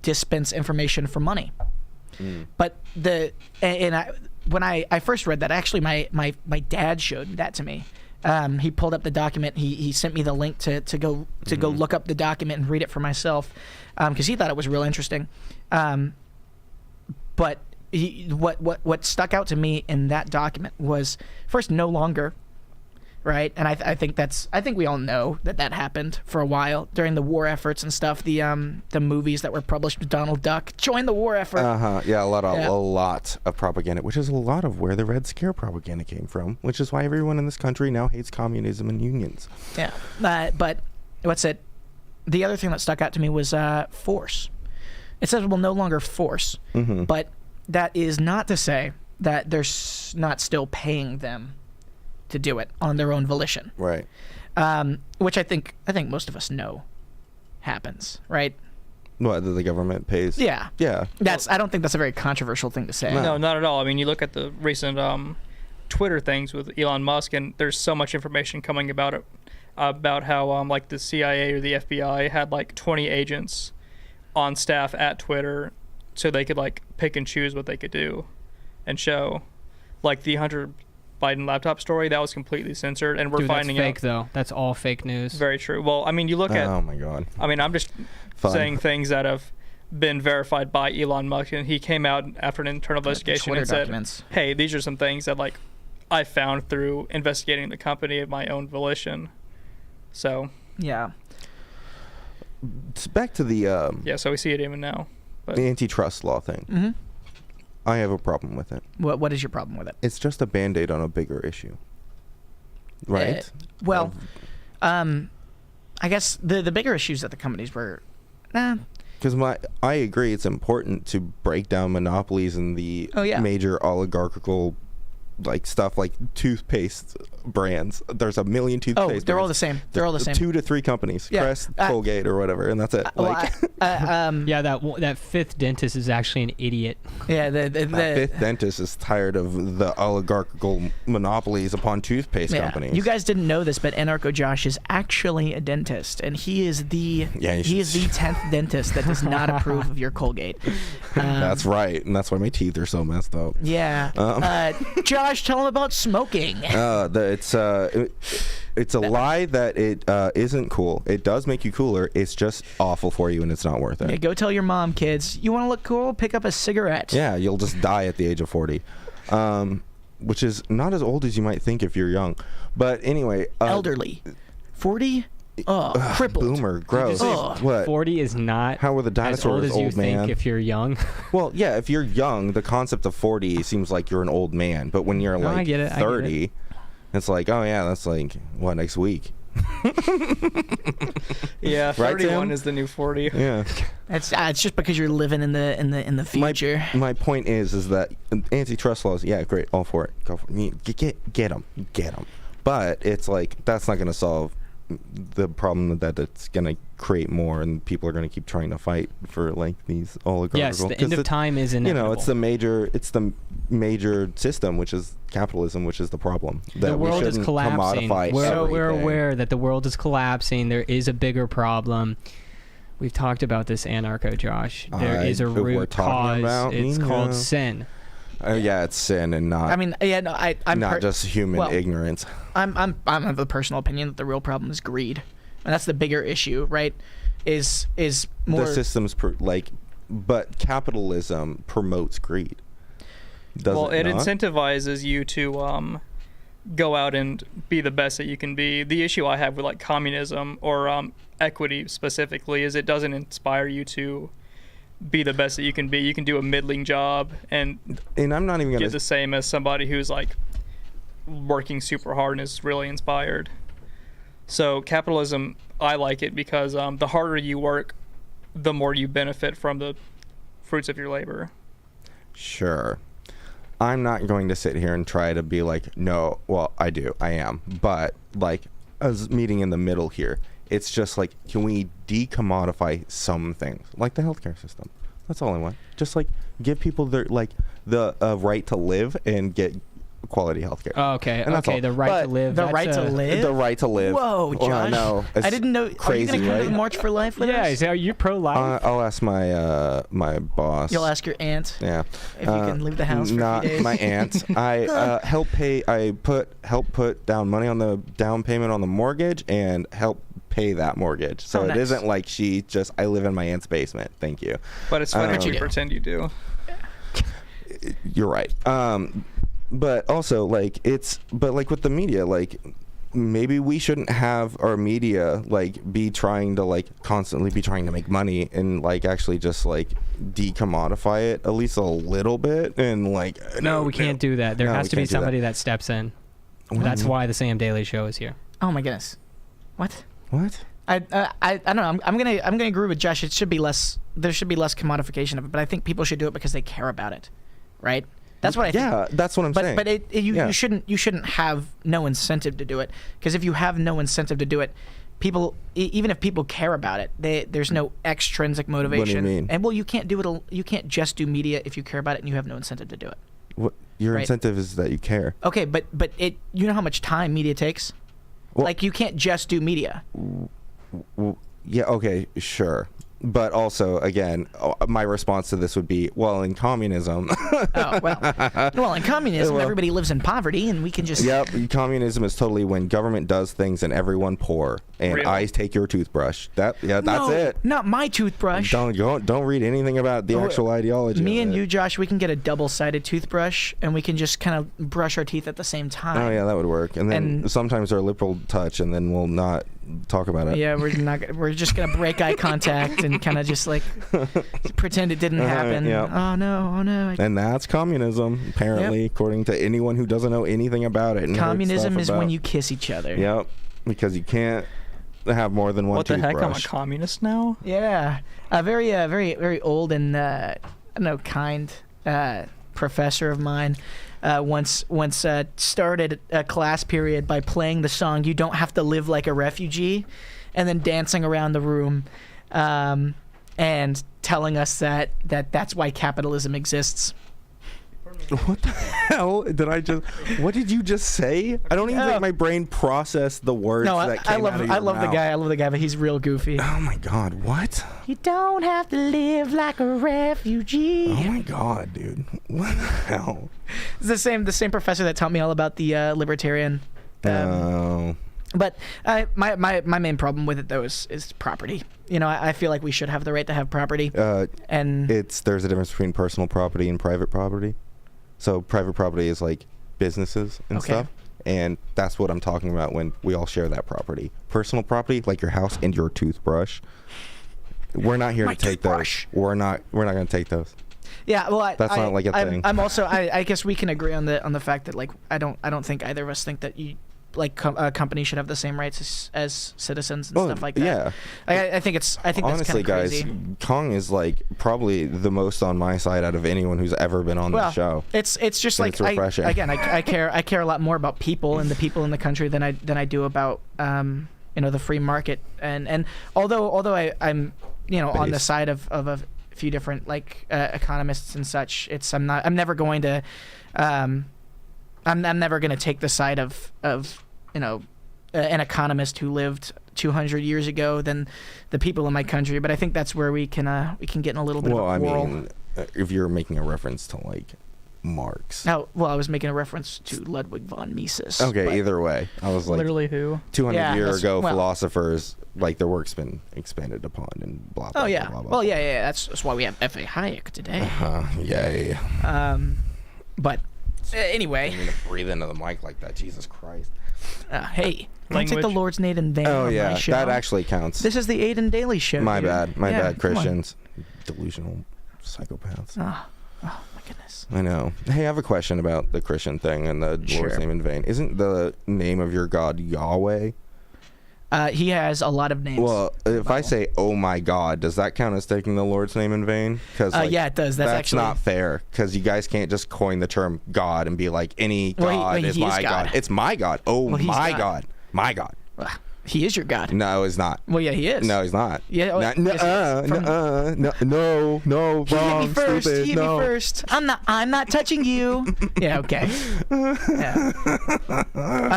dispense information for money. But when I first read that, actually my dad showed that to me. He pulled up the document. He sent me the link to go look up the document and read it for myself, because he thought it was real interesting. But what stuck out to me in that document was, first, no longer. Right, and I think we all know that happened for a while during the war efforts and stuff. The movies that were published with Donald Duck, join the war effort. Yeah, a lot of propaganda, which is a lot of where the Red Scare propaganda came from, which is why everyone in this country now hates communism and unions. Yeah, but the other thing that stuck out to me was force. It says we'll no longer force, but that is not to say that they're not still paying them to do it on their own volition, right? Which I think most of us know happens, right? What, the government pays? Yeah. I don't think that's a very controversial thing to say. No, not at all. I mean, you look at the recent Twitter things with Elon Musk, and there's so much information coming about it, about how like the CIA or the FBI had like 20 agents on staff at Twitter, so they could like pick and choose what they could do and show. Like the Hunter Biden laptop story, that was completely censored, and we're finding that's fake, though. That's all fake news. Very true. Well, I mean, you look at... Oh, my God. I mean, I'm just saying things that have been verified by Elon Musk, and he came out after an internal investigation and said, hey, these are some things that, like, I found through investigating the company of my own volition. So... Yeah. Back to the... so we see it even now. But the antitrust law thing. Mm-hmm. I have a problem with it. What is your problem with it? It's just a Band-Aid on a bigger issue. Right? I guess the bigger issues that the companies were... Because I agree it's important to break down monopolies and the major oligarchical stuff like toothpaste brands. There's a million toothpaste they're brands. all the same. They're all the same. 2 to 3 companies. Yeah. Crest, Colgate, or whatever, and that's it. That fifth dentist is actually an idiot. Yeah, the fifth dentist is tired of the oligarchical monopolies upon toothpaste companies. You guys didn't know this, but Anarcho Josh is actually a dentist, and he is the 10th dentist that does not approve of your Colgate. That's right, and that's why my teeth are so messed up. Yeah. Josh, tell him about smoking. It's a lie that it isn't cool. It does make you cooler. It's just awful for you, and it's not worth it. Yeah, go tell your mom, kids. You want to look cool? Pick up a cigarette. Yeah, you'll just die at the age of 40, which is not as old as you might think if you're young. But anyway, elderly, 40. Crippled. Boomer, gross. What? 40 is not. How were the dinosaurs as old as you think if you're young? Well, yeah, if you're young, the concept of 40 seems like you're an old man. But when you're 30, it's like, oh yeah, that's like what, next week? Yeah, 31 is the new 40. Yeah, it's just because you're living in the future. My point is that antitrust laws, yeah, great, all for it, go for it. Get them. But it's like that's not going to solve the problem that it's going to create more, and people are going to keep trying to fight for like these oligarchical. Yes, the end of time is inevitable. It's the major system, which is capitalism, which is the problem. The world is collapsing. We're aware that the world is collapsing. There is a bigger problem. We've talked about this, Anarcho Josh. There is a root cause. It's called sin. Yeah, it's sin and not. I mean, I'm not just human ignorance. I'm of the personal opinion that the real problem is greed, and that's the bigger issue, right? Is more the systems but capitalism promotes greed. Does it not? Incentivizes you to go out and be the best that you can be. The issue I have with like communism or equity specifically is it doesn't inspire you to be the best that you can be. You can do a middling job and I'm not even get gonna the same as somebody who's like working super hard and is really inspired. So capitalism, I like it because the harder you work, the more you benefit from the fruits of your labor. Sure. I'm not going to sit here and try to be like, no, well, I am. But, like, as meeting in the middle here, it's just like, can we decommodify some things? Like the healthcare system. That's all I want. Just, like, give people their, like, the right to live and get quality healthcare. Oh, okay. And that's okay. all. The right But to live. The that's right to live. The right to live. Whoa, Josh! Well, I know. I didn't know. Crazy, are you gonna come to right? the March for Life with Yeah. us? Are you pro-life? I'll ask my my boss. You'll ask your aunt. Yeah. If you can leave the house for a not few days. my aunt. I help put down money on the down payment on the mortgage and help pay that mortgage. So nice. it isn't like I live in my aunt's basement. Thank you. But it's fun But if you you do. pretend you do. You're right. But also like with the media, like maybe we shouldn't have our media like be trying to like constantly be trying to make money and like actually just like decommodify it at least a little bit and like no, we can't do that. There No, has we to be can't do that. somebody that steps in. What? That's why the Sam Daily Show is here. Oh my goodness. What? What? I don't know. I'm gonna agree with Josh. It should be less. There should be less commodification of it. But I think people should do it because they care about it, right? That's what I think. Yeah, that's what I'm saying. But Yeah. you shouldn't have no incentive to do it, because if you have no incentive to do it, people even if people care about it, there's no extrinsic motivation. What do you mean? And well, you can't do it. You can't just do media if you care about it and you have no incentive to do it. What, your Right. incentive is that you care. Okay, but you know how much time media takes. Well- Like you can't just do media. Yeah, okay, sure. But also, again, my response to this would be, well, in communism. Oh well, in communism, Well- everybody lives in poverty, and we can just. Yep, communism is totally when government does things and everyone poor, and Really? I take your toothbrush. That's No, it. Not my toothbrush. Don't read anything about the actual ideology. Me of and it. you, Josh, we can get a double-sided toothbrush, and we can just kind of brush our teeth at the same time. Oh yeah, that would work. And then And- sometimes our lip will touch, and then we'll not talk about it. Yeah, we're just gonna break eye contact and kind of just like pretend it didn't happen. yeah. Oh no. And that's communism, apparently, according to anyone who doesn't know anything about it. And heard Communism stuff is about- when you kiss each other. Yep, because you can't have more than one What the toothbrush. heck? I'm a communist now? Yeah, a very old and I don't know, kind professor of mine once started a class period by playing the song "You Don't Have to Live Like a Refugee," and then dancing around the room, and telling us that that's why capitalism exists. What the hell did I just? What did you just say? I don't even think my brain processed the words No, that came out of your I love the mouth. guy. I love the guy, but he's real goofy. Oh my god, what? You don't have to live like a refugee. Oh my god, dude. What the hell? It's the same professor that taught me all about the libertarian. Oh. But my main problem with it though is property. You know, I feel like we should have the right to have property. And There's a difference between personal property and private property. So private property is like businesses and Okay. stuff, and that's what I'm talking about when we all share that property. Personal property, like your house and your toothbrush. We're not here My to take toothbrush. those. We're not going to take those. yeah, well, That's not like a thing. I'm also I guess we can agree on the fact that like I don't think either of us think that you like companies should have the same rights as citizens and stuff like that. Yeah. I think that's Honestly, kind of crazy. guys, Kong is like probably the most on my side out of anyone who's ever been on Well, the show. it's just And like it's refreshing. I care a lot more about people and the people in the country than I do about the free market, and although I'm on the Base. side of a few different like economists and such, I'm never going to I'm never going to take the side of an economist who lived 200 years ago than the people in my country. But I think that's where we can get in a little bit Well, of a I quarrel. mean, if you're making a reference to like Marx. Oh, well, I was making a reference to Ludwig von Mises. Okay, but- either way, I was like Literally who? 200 Yeah, years that's- ago, well- philosophers like their work's been expanded upon and blah blah. Oh yeah. blah, blah, Well, blah. yeah. That's why we have F.A. Hayek today. Yay. But I anyway, didn't mean to breathe into the mic like that. Jesus Christ. hey, don't take the Language. Lord's name in vain. Oh on yeah, my show. that actually counts. This is the Aiden Daily Show. My dude. bad. My Yeah, bad, come on. Christians. delusional psychopaths. Oh my goodness. I know. Hey, I have a question about the Christian thing and the Sure. Lord's name in vain. Isn't the name of your God Yahweh? He has a lot of names. Well, if I say, "Oh my God," does that count as taking the Lord's name in vain? Because yeah, it does. That's actually not fair. Because you guys can't just coin the term God and be like, any God wait, is he is my God. God. It's my God. Oh Well, he's my God. God. My God. He is your God. No, it's not. Well, yeah, he is. No, he's not. Yeah, No, yes, he is. From- no, He hit wrong, me first. stupid, He hit no. me first. I'm not touching you. Yeah, okay. Yeah.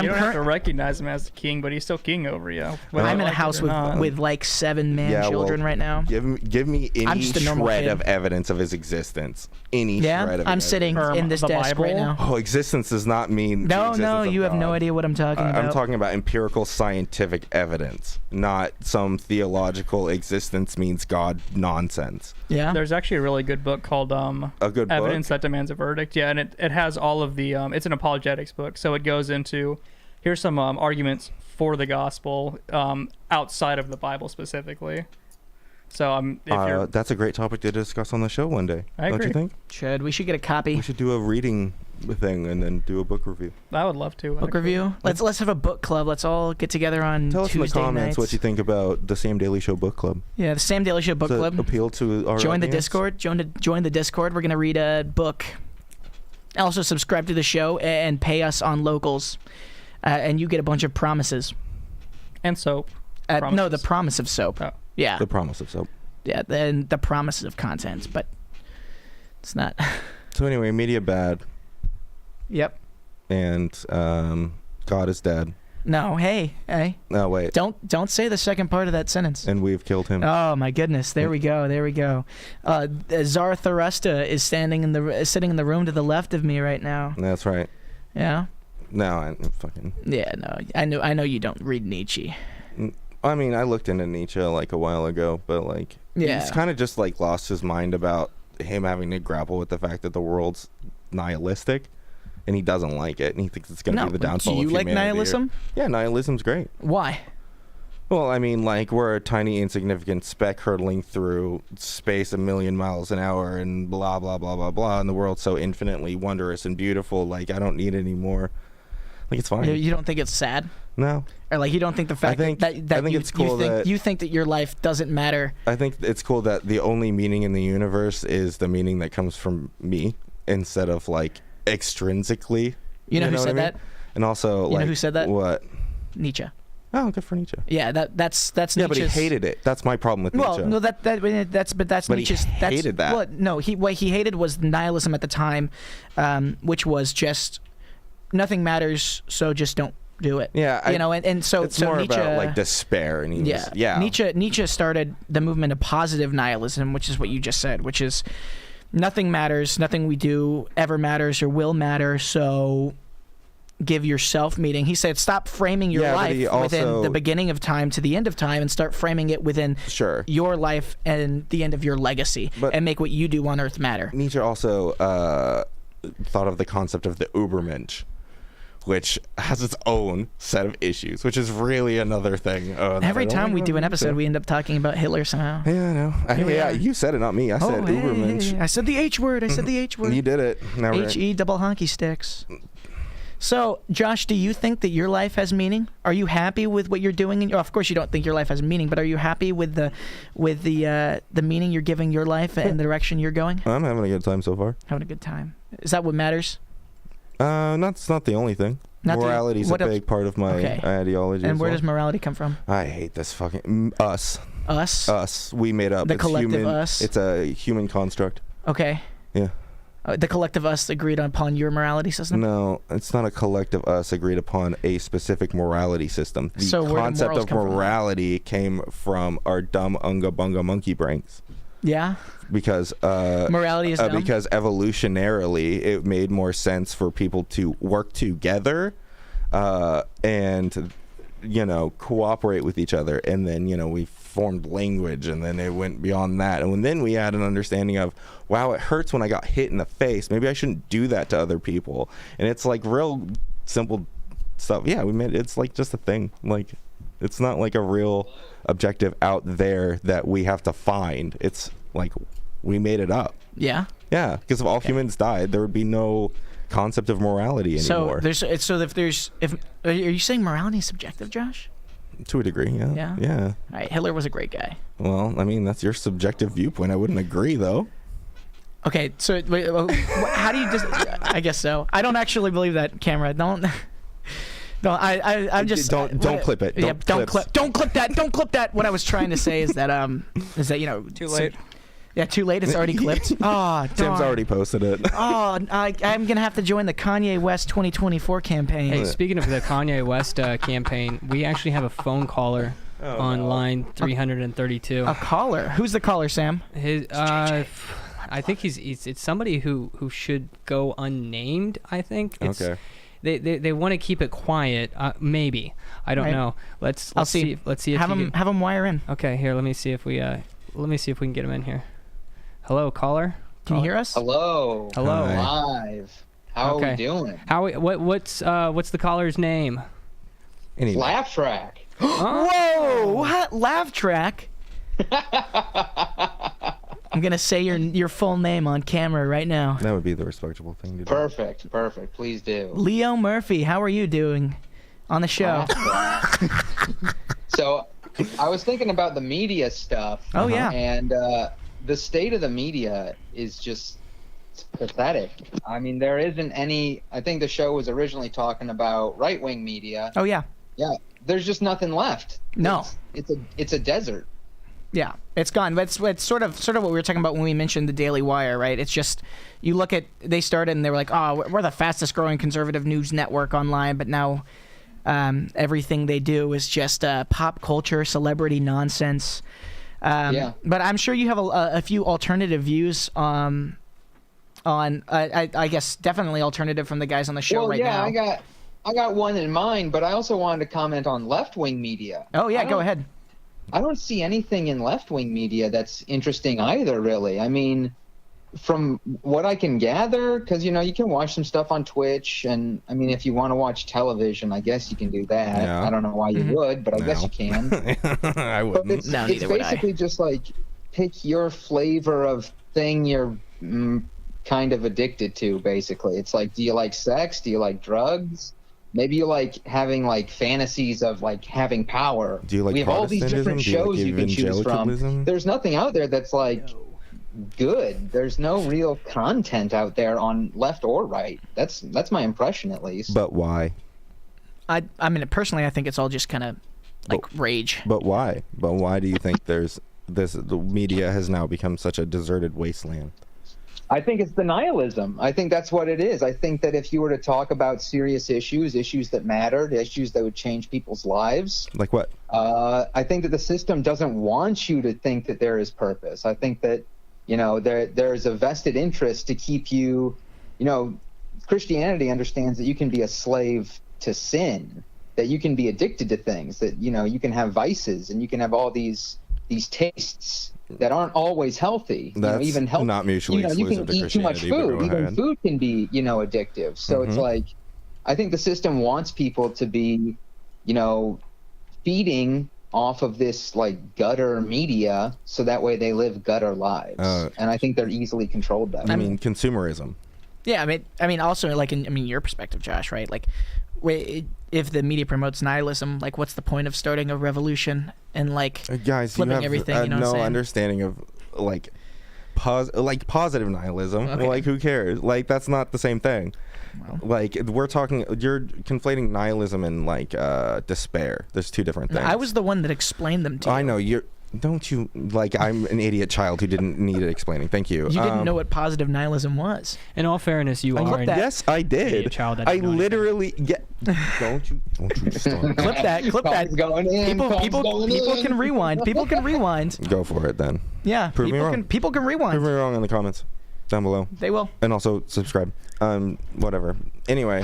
You don't have to recognize him as the king, but he's still king over you. whether I'm you in a like it house or not. with like 7 children right now. Give me I'm any just a normal shred kid. of evidence of his existence. Any Yeah, shred of I'm evidence. sitting in this the desk right Bible? now. Oh, existence does not mean the No, existence of you have no God. idea what I'm talking about. I'm talking about empirical scientific evidence, not some theological existence means God nonsense. Yeah. There's actually a really good book called A good book? Evidence That Demands a Verdict. Yeah, and it has all of the it's an apologetics book, so it goes into here's some arguments for the gospel outside of the Bible specifically. So if you're that's a great topic to discuss on the show one day. I Don't you agree. think? We should get a copy. We should do a reading thing and then do a book review. I would love to. Book review. Let's have a book club. Let's all get together on Tell us in Tuesday the comments nights. what you think about the Sam Daily Show book club. Yeah, the Sam Daily Show book Does it club. appeal to our Join the audience? Discord. Join the Discord. We're gonna read a book. Also subscribe to the show and pay us on locals, and you get a bunch of promises. And soap. No, Promises. the promise of soap. Oh. Yeah, The promise of soap. yeah, and the promises of content, but it's not. So anyway, media bad, Yep. and God is dead. No. Hey. No, wait. Don't say the second part of that sentence. And we've killed him. Oh my goodness! There we go. Zarathustra is sitting in the room to the left of me right now. That's right. Yeah. No, I fucking. Yeah. No. I know you don't read Nietzsche. I mean, I looked into Nietzsche like a while ago, but like, Yeah. he's kind of just like lost his mind about him having to grapple with the fact that the world's nihilistic, and he doesn't like it, and he thinks it's going to No. be the downfall Do you of like humanity. nihilism? Yeah, nihilism's great. Why? Well, I mean, like, we're a tiny, insignificant speck hurtling through space 1,000,000 miles an hour and blah, blah, blah, blah, blah, and the world's so infinitely wondrous and beautiful, like, I don't need any more. Like, it's fine. You don't think it's sad, No. or like you don't think the fact think- that I think it's cool that- you think that your life doesn't matter. I think it's cool that the only meaning in the universe is the meaning that comes from me instead of, like, extrinsically. You know who what said I mean? that? And also, You know like, who said that? What? Nietzsche. Oh, good for Nietzsche. Yeah, that's Yeah, but he Nietzsche's. hated it. That's my problem with Well, Nietzsche. no, that's But he Nietzsche's. hated that. Well, no, what he hated was nihilism at the time, which was just nothing matters, so just don't do it. Yeah, and so it's so more Nietzsche, about like despair, and he yeah, was, yeah. Nietzsche started the movement of positive nihilism, which is what you just said, which is nothing matters, nothing we do ever matters or will matter, so give yourself meaning. He said stop framing your Yeah, but life he within also- the beginning of time to the end of time and start framing it within Sure. your life and the end of your legacy, But- and make what you do on earth matter. Nietzsche also thought of the concept of the Übermensch, which has its own set of issues, which is really another thing. That Every I don't time like we do an about episode, Nietzsche. we end up talking about Hitler somehow. Yeah, I know. Here we Yeah, are. you said it, not me. I said hey, Übermensch. I said the H word. I said the H word. You did it. Now we're- H-E double honky sticks. So, Josh, do you think that your life has meaning? Are you happy with what you're doing? Of course, you don't think your life has meaning, but are you happy with the meaning you're giving your life and the direction you're going? I'm having a good time so far. Having a good time. Is that what matters? It's not the only thing. Not the- Morality's what a else? big part of my Okay. ideology. And as where well. does morality come from? I hate this fucking us. Us. We made up. The It's collective human, us. It's a human construct. Okay. Yeah. The collective us agreed upon your morality system? No, it's not a collective us agreed upon a specific morality system. The So where do concept morals of come from? morality came from our dumb unga bunga monkey brains. Yeah? Because Morality is dumb? because evolutionarily it made more sense for people to work together and cooperate with each other, and then we formed language, and then it went beyond that, and then we had an understanding of, wow, it hurts when I got hit in the face, maybe I shouldn't do that to other people. And it's like real simple stuff. Yeah, we made it's like just a thing. Like, it's not like a real objective out there that we have to find. It's like We made it up. Yeah. Yeah, because if all humans died, there would be no concept of morality anymore. If are you saying morality is subjective, Josh? To a degree, yeah. Yeah? Yeah. All right, Hitler was a great guy. Well, I mean, that's your subjective viewpoint. I wouldn't agree, though. Okay, so wait, how do you just? I guess so. I don't actually believe that, camera. Don't. No, I'm just don't clip it. Don't clip that. Don't clip that. What I was trying to say is that Too late. Yeah, too late. It's already clipped. Oh, darn. Tim's already posted it. Oh, I'm gonna have to join the Kanye West 2024 campaign. Hey, speaking of the Kanye West campaign, we actually have a phone caller on line 332. A caller? Who's the caller, Sam? His, I think it's somebody who should go unnamed. I think. Okay. They want to keep it quiet. Maybe I don't know. Let's see. Let's see if have him wire in. Okay, here. Let me see if we can get him in here. Hello, caller. Can you hear us? Hello. Hello. Hi. Live. How are we doing? What's the caller's name? Laugh track. Whoa! What? Laugh track. I'm gonna say your full name on camera right now. That would be the respectable thing to do. Perfect. Please do. Leo Murphy, how are you doing on the show? So, I was thinking about the media stuff. Oh yeah. And the state of the media is just pathetic. I mean, there isn't any. I think the show was originally talking about right-wing media. Oh yeah. Yeah. There's just nothing left. No. It's a desert. Yeah, it's gone. But it's sort of what we were talking about when we mentioned the Daily Wire, right? It's just you look at they started and they were like, oh, we're the fastest growing conservative news network online, but now everything they do is just pop culture, celebrity nonsense. Yeah. But I'm sure you have a few alternative views on I guess definitely alternative from the guys on the show now. I got one in mind, but I also wanted to comment on left-wing media. Oh yeah, go ahead. I don't see anything in left-wing media that's interesting either, really. I mean, from what I can gather, because, you can watch some stuff on Twitch, and, I mean, if you want to watch television, I guess you can do that. Yeah. I don't know why you would, but I guess you can. I wouldn't. It's basically just, like, pick your flavor of thing you're kind of addicted to, basically. It's like, do you like sex? Do you like drugs? Maybe you like having like fantasies of like having power. Do you like We have all these different shows you can choose from. There's nothing out there that's like good. There's no real content out there on left or right. That's my impression at least. But why? I mean, personally, I think it's all just kind of like rage. But why? But why do you think the media has now become such a deserted wasteland? I think it's the nihilism. I think that's what it is. I think that if you were to talk about serious issues that mattered, issues that would change people's lives. Like what? I think that the system doesn't want you to think that there is purpose. I think that, there's a vested interest to keep you, Christianity understands that you can be a slave to sin, that you can be addicted to things, that, you can have vices and you can have all these tastes that aren't always healthy. That's even healthy, not mutually exclusive you to can eat too much Christianity, food. Even food can be, addictive. So it's like, I think the system wants people to be, feeding off of this like gutter media, so that way they live gutter lives. And I think they're easily controlled that way. I mean, consumerism. Yeah, I mean, also like in your perspective, Josh, right? Like, if the media promotes nihilism, like, what's the point of starting a revolution and like guys, flipping you have everything? no understanding of like positive nihilism. Okay. Like, who cares? Like, that's not the same thing. Well. Like, you're conflating nihilism and like despair. There's two different things. I was the one that explained them to you. I know don't you like I'm an idiot child who didn't need it explaining. Thank you. You didn't know what positive nihilism was. In all fairness, you I are looked an at- Yes, I did. idiot child that I didn't know literally get. Don't you start. Clip that. Colin's going in. People can rewind. People can rewind. Go for it then. Yeah. Prove me wrong. People can Prove rewind. me wrong in the comments down below, They will. and also subscribe. Whatever. Anyway,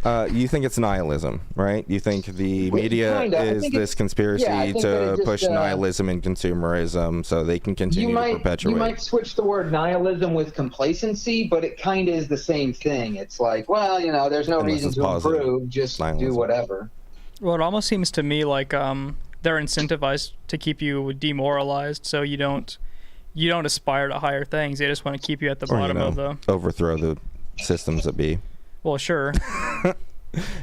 you think it's nihilism, right? You think the Well, media kinda. I is think this conspiracy yeah, I think that to it just, push nihilism and consumerism so they can continue to perpetuate. You might switch the word nihilism with complacency, but it kind of is the same thing. It's like, well, there's no Unless reason it's to positive. improve. Just Nihilism. do whatever. Well, it almost seems to me like they're incentivized to keep you demoralized, so you don't you don't aspire to higher things. They just want to keep you at the Or, bottom of the. overthrow the systems that be. Well, sure.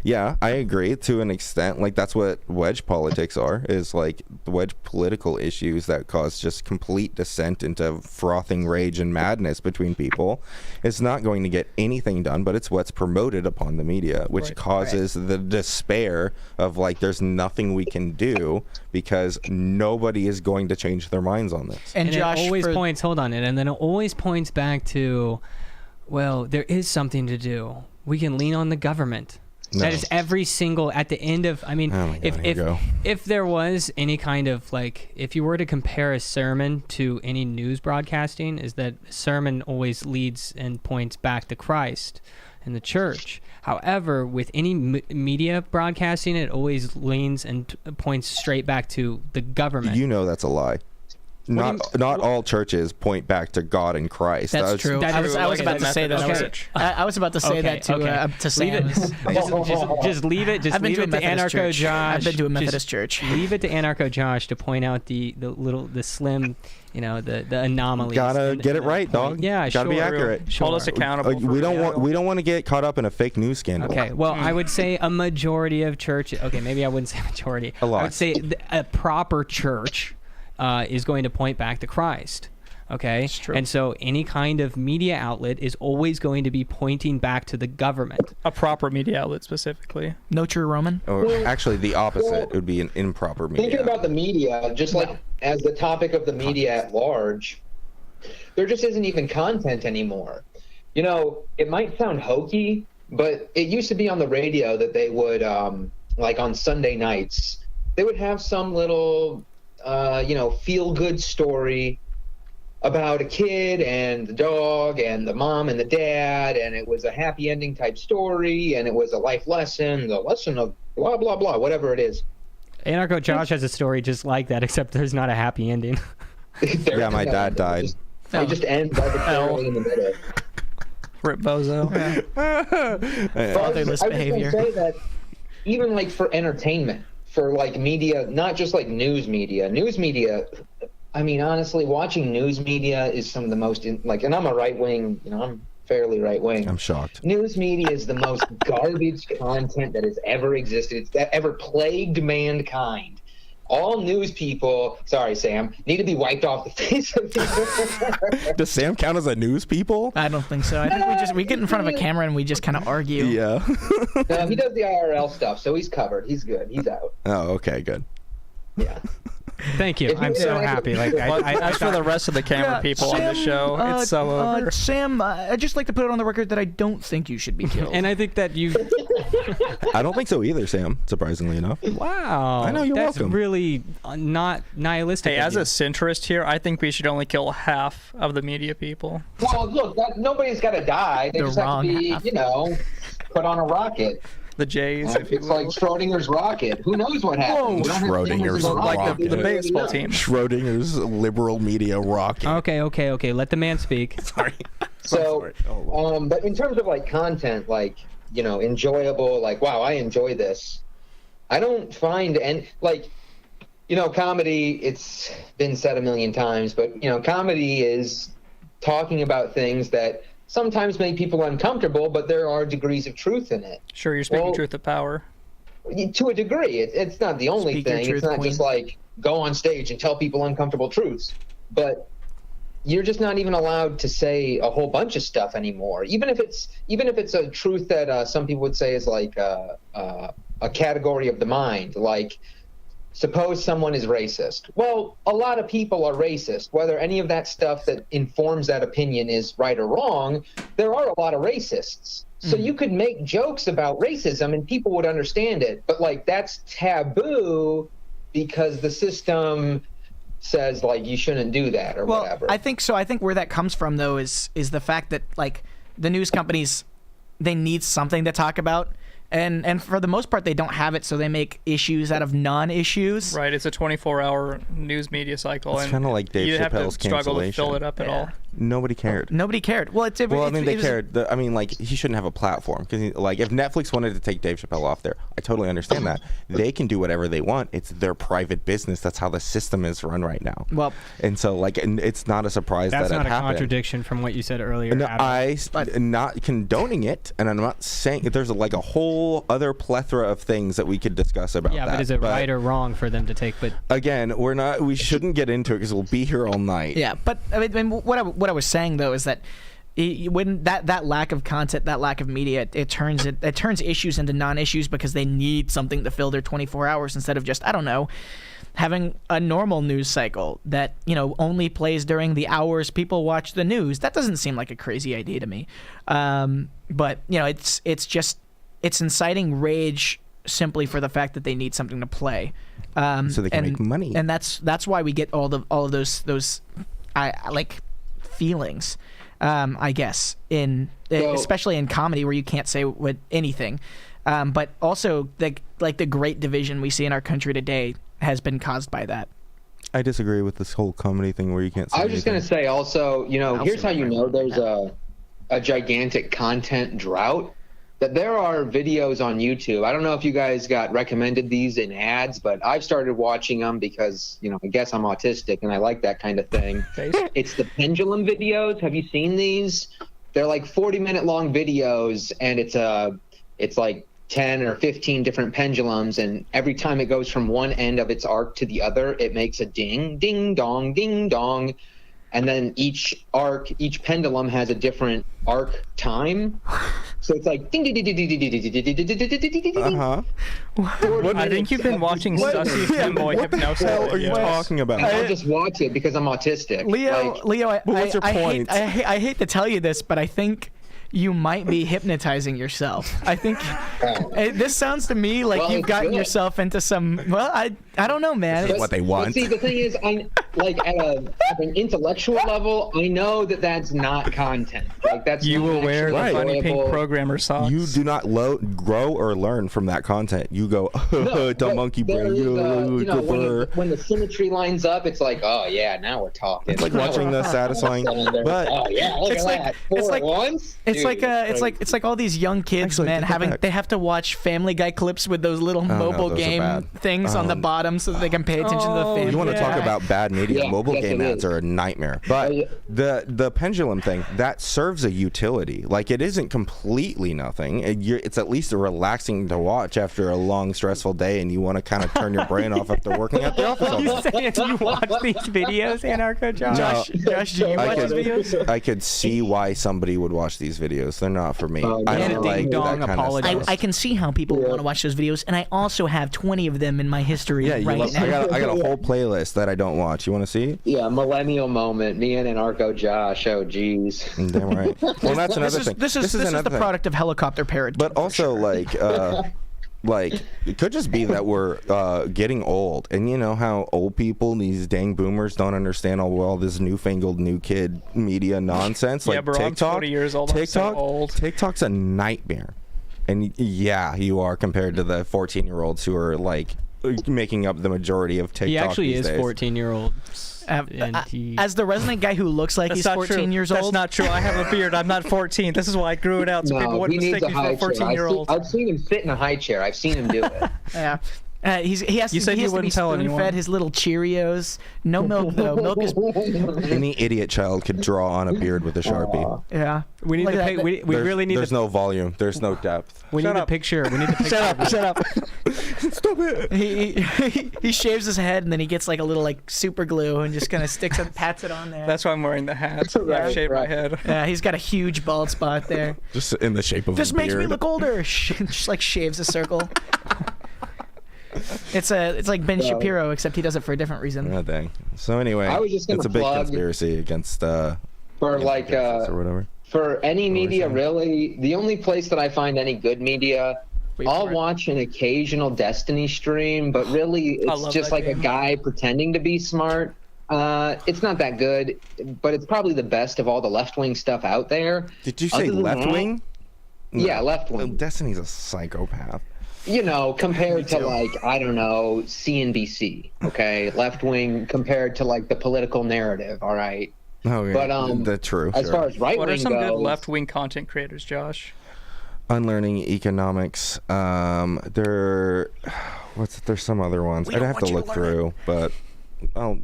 Yeah, I agree to an extent. Like, that's what wedge politics are, is like the wedge political issues that cause just complete descent into frothing rage and madness between people. It's not going to get anything done, but it's what's promoted upon the media, which causes the despair of like, there's nothing we can do because nobody is going to change their minds on this. And Josh, it always points, hold on, and then it always points back to, well, there is something to do. We can lean on the government. No. That is every single at the end of. I mean, Oh my God, here we go. if there was any kind of like, if you were to compare a sermon to any news broadcasting, is that a sermon always leads and points back to Christ and the church. However, with any media broadcasting, it always leans and points straight back to the government. You know that's a lie. Not all churches point back to God and Christ. That's true. I was about to say that. I was about to say that to Sam. Just leave it. Just leave it to Anarcho Josh. I've been to a Methodist church. Leave it to Anarcho Josh to point out the slim, the anomalies. Gotta get it right, dog. Yeah, gotta be accurate. Hold us accountable. We don't want to get caught up in a fake news scandal. Okay, well, I would say a majority of churches. Okay, maybe I wouldn't say majority. A lot. I would say a proper church is going to point back to Christ. Okay? It's true. And so any kind of media outlet is always going to be pointing back to the government. A proper media outlet specifically. No true Roman? Or actually, the opposite would be an improper media. Thinking about the media, just like as the topic of the media at large, there just isn't even content anymore. You know, it might sound hokey, but it used to be on the radio that they would, like on Sunday nights, they would have some little feel-good story about a kid and the dog and the mom and the dad, and it was a happy ending type story, and it was a life lesson, the lesson of blah, blah, blah, whatever it is. Anarcho Josh has a story just like that, except there's not a happy ending. Yeah, my dad died. It just ends arbitrarily in the middle. Rip Bozo. Fatherless behavior. I was going to say that even like for entertainment, for like media, not just like news media, I mean, honestly, watching news media is some of the most, and I'm a right-wing, I'm fairly right-wing. I'm shocked. News media is the most garbage content that has ever existed, that ever plagued mankind. All news people, sorry, Sam, need to be wiped off the face of the earth. Does Sam count as a news people? I don't think so. I think we get in front of a camera and we just kind of argue. Yeah. No, he does the IRL stuff, so he's covered. He's good. He's out. Oh, okay, good. Yeah. Thank you. I'm so happy. As for the rest of the camera people on the show, it's so over. Sam, I'd just like to put it on the record that I don't think you should be killed. And I think that you... I don't think so either, Sam, surprisingly enough. Wow. I know, you're That's welcome. really not nihilistic. Hey, of as you. a centrist here, I think we should only kill half of the media people. Well, look, nobody's got to die. They The just have to be, wrong put on a rocket. The Jays, if you It's will. like Schrodinger's rocket. Who knows what happened? We don't have Schrodinger's cameras in the rocket. rocket. like the We baseball don't team. Schrodinger's liberal media rocket. Okay. Let the man speak. Sorry. So, but in terms of like content, like, enjoyable, like, wow, I enjoy this. I don't find, and like, comedy, it's been said a million times, but, comedy is talking about things that sometimes make people uncomfortable, but there are degrees of truth in it. Sure, you're speaking truth of power. To a degree. It's not the only Speak your thing. truth, It's not queen. just like go on stage and tell people uncomfortable truths. But you're just not even allowed to say a whole bunch of stuff anymore. Even if it's a truth that some people would say is like a category of the mind, like suppose someone is racist. Well, a lot of people are racist. Whether any of that stuff that informs that opinion is right or wrong, there are a lot of racists. So you could make jokes about racism and people would understand it. But like that's taboo because the system says like you shouldn't do that or whatever. I think so. I think where that comes from though is the fact that like the news companies, they need something to talk about. And for the most part, they don't have it, so they make issues out of non-issues. Right, it's a 24-hour news media cycle, It's and kinda like Dave you have to Chappelle's struggle to fill cancellation. it up at all. Nobody cared. Nobody cared. Well, They cared. Like, he shouldn't have a platform because, like, if Netflix wanted to take Dave Chappelle off there, I totally understand that. They can do whatever they want. It's their private business. That's how the system is run right now. Well, and so, like, and it's not a surprise that it happened. That's not a contradiction from what you said earlier. No, I'm not condoning it, and I'm not saying there's like a whole other plethora of things that we could discuss about that. Yeah, but is it right or wrong for them to take? But again, we shouldn't get into it because we'll be here all night. Yeah, but I mean, what I was saying though is that when that lack of content, that lack of media, it turns issues into non-issues because they need something to fill their 24 hours instead of just, I don't know, having a normal news cycle that, only plays during the hours people watch the news. That doesn't seem like a crazy idea to me. But it's inciting rage simply for the fact that they need something to play. So they can make money. And that's why we get all of those like feelings, I guess, especially in comedy where you can't say anything. But also the great division we see in our country today has been caused by that. I disagree with this whole comedy thing where you can't say I was just going to say also, here's how you know there's a gigantic content drought. That there are videos on YouTube. I don't know if you guys got recommended these in ads, but I've started watching them because, I guess I'm autistic and I like that kind of thing. It's the pendulum videos. Have you seen these? They're like 40-minute long videos, and it's like 10 or 15 different pendulums, and every time it goes from one end of its arc to the other, it makes a ding, ding, dong, ding, dong. And then each pendulum has a different arc time. So it's like ding, ding, ding, ding, ding, ding, ding, ding, ding, ding. I think you've been watching Sussy Femboy Hypnosis. What the hell are you talking about? I'll just watch it because I'm autistic. Leo, what's your point? I hate to tell you this, but I think you might be hypnotizing yourself. I think this sounds to me like you've gotten yourself into some. Well, I don't know, man. That's what they want. See, the thing is, at an intellectual level, I know that that's not content. Like that's you not will wear the actually funny pink enjoyable. programmer socks. You do not grow or learn from that content. You go, the monkey brain. When the symmetry lines up, it's like, oh yeah, now we're talking. It's like watching the satisfying. But oh yeah, look it's at like that. it's like Once? it's like all these young kids, Actually, man, they have to watch Family Guy clips with those little mobile those are game bad. things on the bottom so that they can pay attention to the family. You want to talk about bad media? Yeah, Mobile yes, game it ads is. are a nightmare. But the pendulum thing, that serves a utility. Like, it isn't completely nothing. It's at least relaxing to watch after a long, stressful day, and you want to kind of turn your brain off after working at the office all you day. saying you watch these videos, Anarcho Josh? Josh, do you watch those videos? I could see why somebody would watch these videos. They're not for me. I And don't a like that ding-dong kind of apology. stuff. I can see how people want to watch those videos, and I also have 20 of them in my history Yeah, right now. I got a whole playlist that I don't watch. You want to see? Yeah, millennial moment. Me and Anarcho Josh. Oh, geez. Damn right. Well, that's another thing. This is another the thing. product of helicopter parenting. But also, like it could just be that we're getting old, and you know how old people, these dang boomers, don't understand all this newfangled new kid media nonsense. Like Yeah, bro, I'm TikTok, 20 years old. I'm so old. TikTok's a nightmare, and yeah, you are compared to the 14-year-olds who are like making up the majority of TikTok. He actually these is days. 14-year-old. As the resident guy who looks like That's he's not 14 true. years That's old. not true. I have a beard. I'm not 14. This is why I grew it out so people No, wouldn't he needs mistake a me for high a chair. 14-year-old. I've seen him sit in a high chair. I've seen him do it. Yeah. He has You to, said he you has to be wouldn't tell anyone. spoon-fed his little Cheerios. No milk, though. Milk is... Any idiot child could draw on a beard with a Sharpie. Yeah. We need Look to at pay, that. we really need There's to, no volume. There's no depth. we need a picture. We need a picture. Shut up. Stop it. He shaves his head, and then he gets like a little like super glue and just kind of sticks it, pats it on there. That's why I'm wearing the hat. Right, I shaved my right. head. Yeah, he's got a huge bald spot there. Just in the shape of This a makes me beard. look older. Just like shaves a circle. It's like Ben Shapiro, except he does it for a different reason. Oh, dang. So anyway, I was just gonna it's a big plug- conspiracy against For like or whatever. for any media, saying? really, the only place that I find any good media, Wait I'll for it. watch an occasional Destiny stream, but really I it's love just that like game. a guy pretending to be smart. It's not that good, but it's probably the best of all the left-wing stuff out there. Did you say Other than left that- wing? Yeah, left wing. Destiny's a psychopath. You know, compared to like, I don't know, CNBC, okay? Left wing compared to like the political narrative, all right? Oh yeah, But that's true. as far as right What wing are some goes, good left-wing content creators, Josh? Unlearning economics. There's some other ones. I'd have to look through, but I'll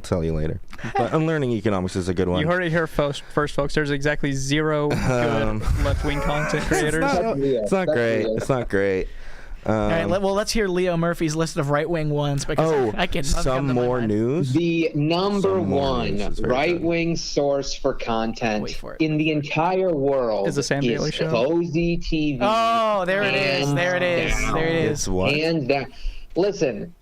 tell you later. But unlearning economics is a good one. You heard it here first, folks. There's exactly 0 good left-wing content creators. It's not great. It's not great. All right, well, let's hear Leo Murphy's list of right-wing ones because I can. Some more news. the number Some more one news is very right-wing source for content Wait for it. in the entire world Is the Sam Daly Show. Cozy TV. Oh, there it is. There it is. There it is. It's what? And that, listen,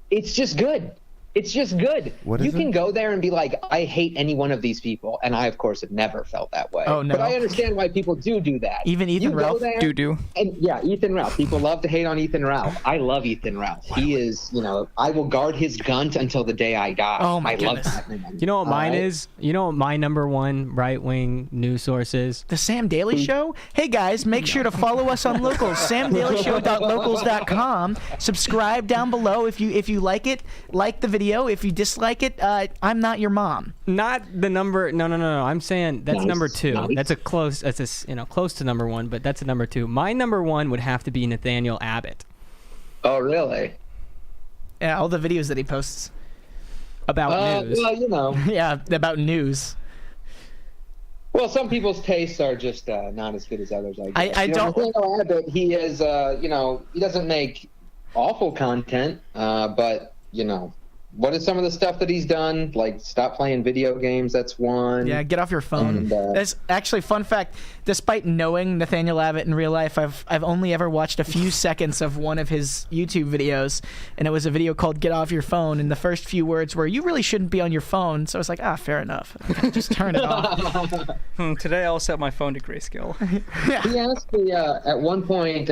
it's just good. It's just good. What is you can it? go there and be like, I hate any one of these people, and I, of course, have never felt that way. Oh, no. But I understand why people do that. Even Ethan you go Ralph? there, Do. And yeah, Ethan Ralph. People love to hate on Ethan Ralph. I love Ethan Ralph. He is, I will guard his gun until the day I die. Oh, my I love goodness. that man. You know what mine All right? is? You know what my number one right-wing news source is? The Sam Daly Show? Hey guys, make sure to follow us on Locals, samdailyshow.locals.com. Subscribe down below if you like it. Like the video. If you dislike it, I'm not your mom. Not the number. No. I'm saying that's Nice, number 2. nice. That's a close. That's close to number 1, but that's a number 2. My number 1 would have to be Nathaniel Abbott Oh, really? Yeah, all the videos that he posts. about news. Well, Yeah, about news. Well, some people's tastes are just not as good as others. I guess. I don't- Nathaniel Abbott, he is, he doesn't make awful content, but what is some of the stuff that he's done? Like, stop playing video games. That's one. Yeah, get off your phone. And, That's actually fun fact. Despite knowing Nathaniel Abbott in real life, I've only ever watched a few seconds of one of his YouTube videos, and it was a video called "Get Off Your Phone." And the first few words were, "You really shouldn't be on your phone." So I was like, fair enough. Just turn it off. Today I'll set my phone to grayscale. He asked me at one point,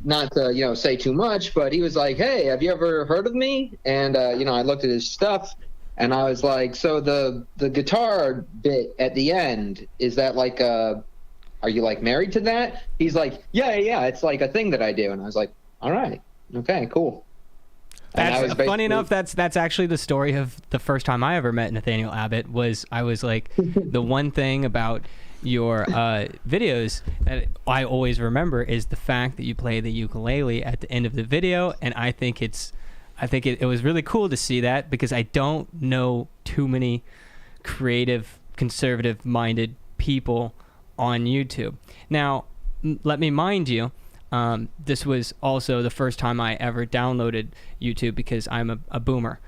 not to say too much, but he was like, "Hey, have you ever heard of me?" And I looked at his stuff, and I was like, "So the guitar bit at the end, is that like are you like married to that?" He's like, "Yeah, it's like a thing that I do." And I was like, "All right, okay, cool." And I was That's funny basically- enough. That's actually the story of the first time I ever met Nathaniel Abbott. I was like, the one thing about your videos that I always remember is the fact that you play the ukulele at the end of the video, and I think it was really cool to see that because I don't know too many creative, conservative-minded people on YouTube. Now, let me mind you, this was also the first time I ever downloaded YouTube because I'm a boomer.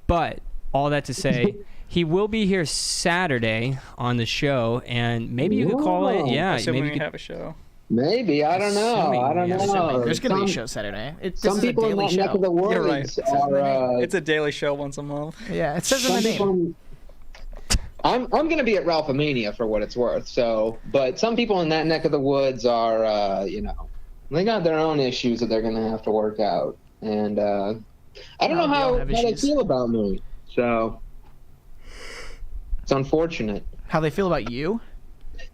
But all that to say, he will be here Saturday on the show, and maybe you could call it. Yeah, Assuming maybe we you could, have a show. Maybe, I don't know. Assuming I don't we have know. something. There's gonna be a Some- show Saturday. This Some is a people in daily that neck of the show. woods You're right. are. It's a daily show once a month. Yeah, it says in Some the name. people, I'm going to be at Ralphamania for what it's worth. So, but some people in that neck of the woods are, they got their own issues that they're going to have to work out, and I don't know we all how have they issues. feel about me. So, it's unfortunate. How they feel about you?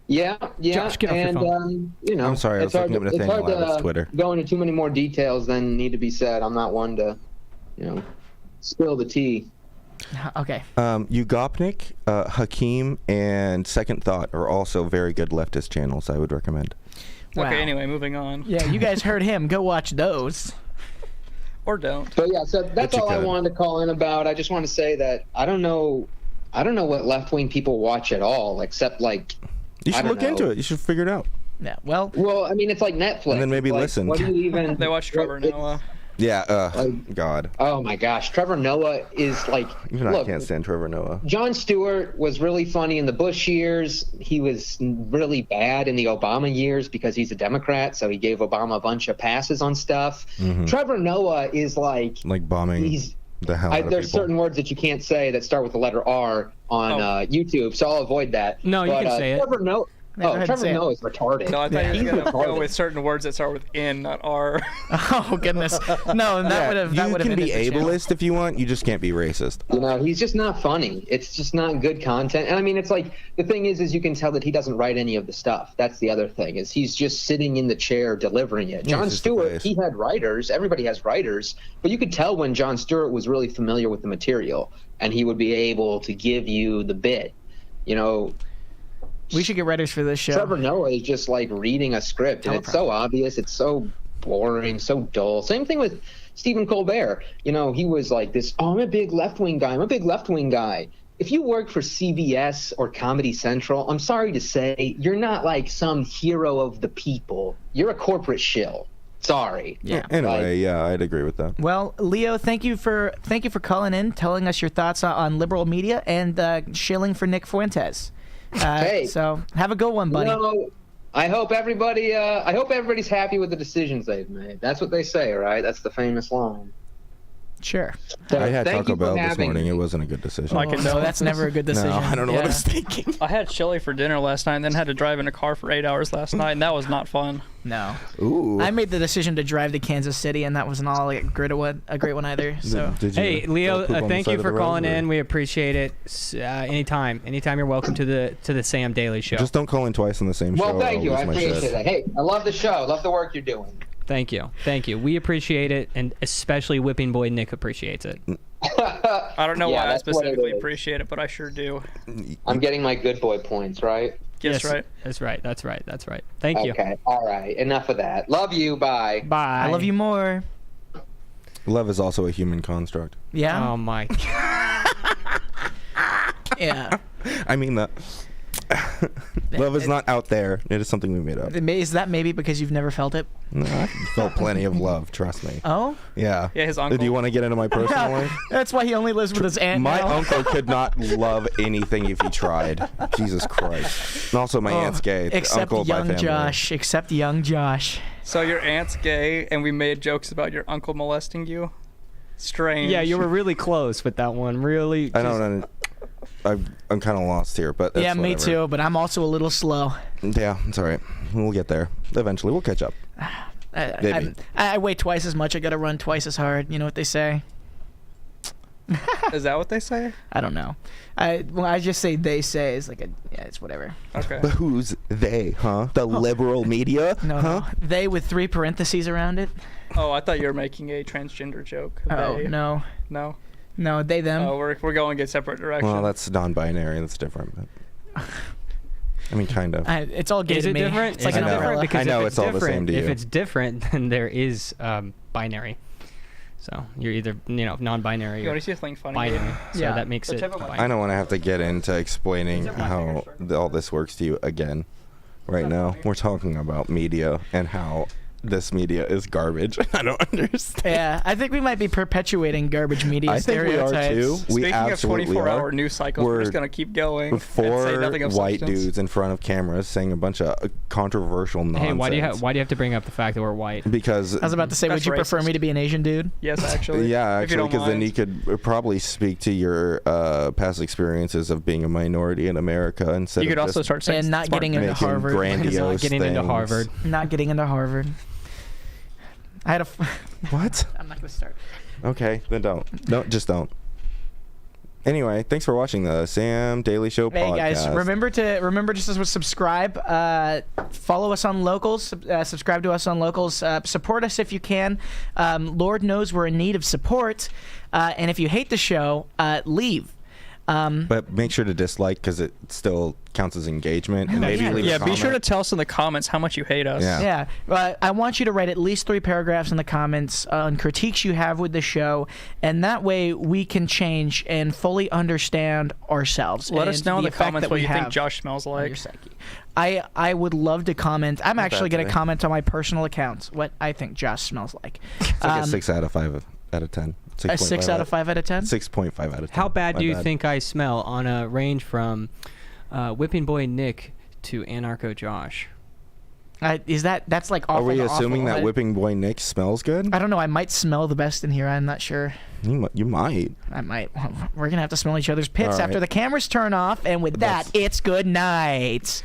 Yeah, Josh, get off your and phone. I'm sorry, I was looking at Nathaniel Abbott's Twitter. Go into too many more details than need to be said. I'm not one to, spill the tea. Okay. Ugopnik, Hakeem, and Second Thought are also very good leftist channels I would recommend. Wow. Okay, anyway, moving on. Yeah, you guys heard him. Go watch those. Or don't. But yeah, so that's But you all I could. wanted to call in about. I just want to say that I don't know what left-wing people watch at all, except like, You I should don't look into know. it. You should figure it out. Yeah. Well, well, I mean, it's like Netflix. And then maybe It's like, listen. What do you even? They watch Trevor it's- Noah. Yeah, God. Oh my gosh, Trevor Noah is like. Even I look, can't stand Trevor Noah. Jon Stewart was really funny in the Bush years. He was really bad in the Obama years because he's a Democrat, so he gave Obama a bunch of passes on stuff. Mm-hmm. Trevor Noah is like Bombing he's. the hell out of There's people. certain words that you can't say that start with the letter R on YouTube, so I'll avoid that. No, you can say it. Go ahead and Trevor say it. Noah is retarded. No, I thought He's you were going to go retarded. with certain words that start with N, not R. Oh goodness. No, that would have. You can be ableist if you want. You just can't be racist. You know, he's just not funny. It's just not good content. And I mean, it's like, the thing is you can tell that he doesn't write any of the stuff. That's the other thing, is he's just sitting in the chair delivering it. Yeah, Jon it's just the Stewart, face. he had writers. Everybody has writers. But you could tell when Jon Stewart was really familiar with the material, and he would be able to give you the bit. You know, We should get writers for this show. Trevor Noah is just like reading a script, and it's so obvious. It's so boring, so dull. Same thing with Stephen Colbert. You know, he was like this, I'm a big left-wing guy. I'm a big left-wing guy. If you work for CBS or Comedy Central, I'm sorry to say, you're not like some hero of the people. You're a corporate shill. Sorry. Yeah. Anyway, yeah, I'd agree with that. Well, Leo, thank you for calling in, telling us your thoughts on liberal media, and shilling for Nick Fuentes. Hey. So have a good one, buddy. You know, I hope everybody's happy with the decisions they've made. That's what they say, right? That's the famous line. Sure. So I had thank Taco you for Bell this having morning. me. It wasn't a good decision. I can No, know. that's never a good decision. No, I don't know what I Yeah. was thinking. I had chili for dinner last night and then had to drive in a car for 8 hours last night, and that was not fun. No. Ooh. I made the decision to drive to Kansas City, and that wasn't all like a great one either. So Did you Hey, Leo, poop on the thank side you of for the road, calling or- in. We appreciate it. Anytime you're welcome to the Sam Daily Show. Just don't call in twice on the same show. Well, thank I'll you. lose I my appreciate shit. that. Hey, I love the show. I love the work you're doing. Thank you. We appreciate it, and especially Whipping Boy Nick appreciates it. I don't know Yeah, why I that's what it specifically is. appreciate it, but I sure do. I'm getting my good boy points, right? Yes, right. That's right. Thank you. Okay. All right. Enough of that. Love you. Bye. Bye. I love you more. Love is also a human construct. Yeah. Oh my. Yeah. I mean that. Love is not out there. It is something we made up. Is that maybe because you've never felt it? No, I felt plenty of love. Trust me. Oh. Yeah. Yeah, his uncle. Do you want to get into my personal life? That's why he only lives with his aunt. My now. uncle could not love anything if he tried. Jesus Christ. And also, my aunt's gay. The Except uncle of my young family. Josh. Except young Josh. So your aunt's gay, and we made jokes about your uncle molesting you? Strange. Yeah, you were really close with that one. Really. I don't know. I'm kind of lost here, but that's Yeah, me whatever. too. But I'm also a little slow. Yeah, it's all right. We'll get there. Eventually, we'll catch up. Maybe. I weigh twice as much. I got to run twice as hard. You know what they say? Is that what they say? I don't know. I just say they say. It's like it's whatever. Okay. But who's they, huh? The liberal media? No, huh? no. They with 3 parentheses around it. Oh, I thought you were making a transgender joke. Oh, They. no. No? No, they, them. Oh, we're going in separate directions. Well, that's non-binary. That's different. But I mean, kind of. It's all gay Is to it me. different? It's like Is an it different? umbrella. Because I know if it's all the different, same to If you. it's different, then there is binary. So you're either non-binary You or want to see something funny? binary. So Yeah. that makes The it. tip of my- binary. I don't want to have to get into explaining how all this works to you again. Right now, we're talking about media and how this media is garbage. I don't understand. Yeah, I think we might be perpetuating garbage media I think we are stereotypes. too. We Speaking of absolutely 24-hour are. news cycles, we're just going to keep going and say Four nothing of white substance. dudes in front of cameras saying a bunch of controversial nonsense. Hey, why do you have to bring up the fact that we're white? Because I was about to say, That's would you prefer racist. me to be an Asian dude? Yes, actually. yeah, If you actually, don't because then mind. you could probably speak to your past experiences of being a minority in America instead You of could also just start saying And not smart getting things. into making Harvard. grandiose Not getting into things. Harvard. Not getting into Harvard. I had a. What? I'm not gonna start. Okay, then don't. Just don't. Anyway, thanks for watching the Sam Daily Show Hey podcast. guys, remember to subscribe. Follow us on Locals. Subscribe to us on Locals. Support us if you can. Lord knows we're in need of support. And if you hate the show, leave. But make sure to dislike because it still counts as engagement. And maybe yeah. leave a Yeah, be sure to comment. tell us in the comments how much you hate us. Yeah. Yeah, I want you to write at least 3 paragraphs in the comments on critiques you have with the show, and that way we can change and fully understand ourselves. Let and us know in the effect comments that what we you think have Josh smells on your like. psyche. I would love to comment. I'm actually bad going to today. comment on my personal account what I think Josh smells like. It's like a 6 out of 5 out of 10. A 6 out of 5 out of 10? 6.5 out of 10. How bad My do you think I smell on a range from Whipping Boy Nick to Anarcho Josh? That's like awful. Are we to assuming awful. that Whipping Boy Nick smells good? I don't know. I might smell the best in here. I'm not sure. You might. I might. We're gonna have to smell each other's pits All after right. the cameras turn off. And with that, That's- it's good night.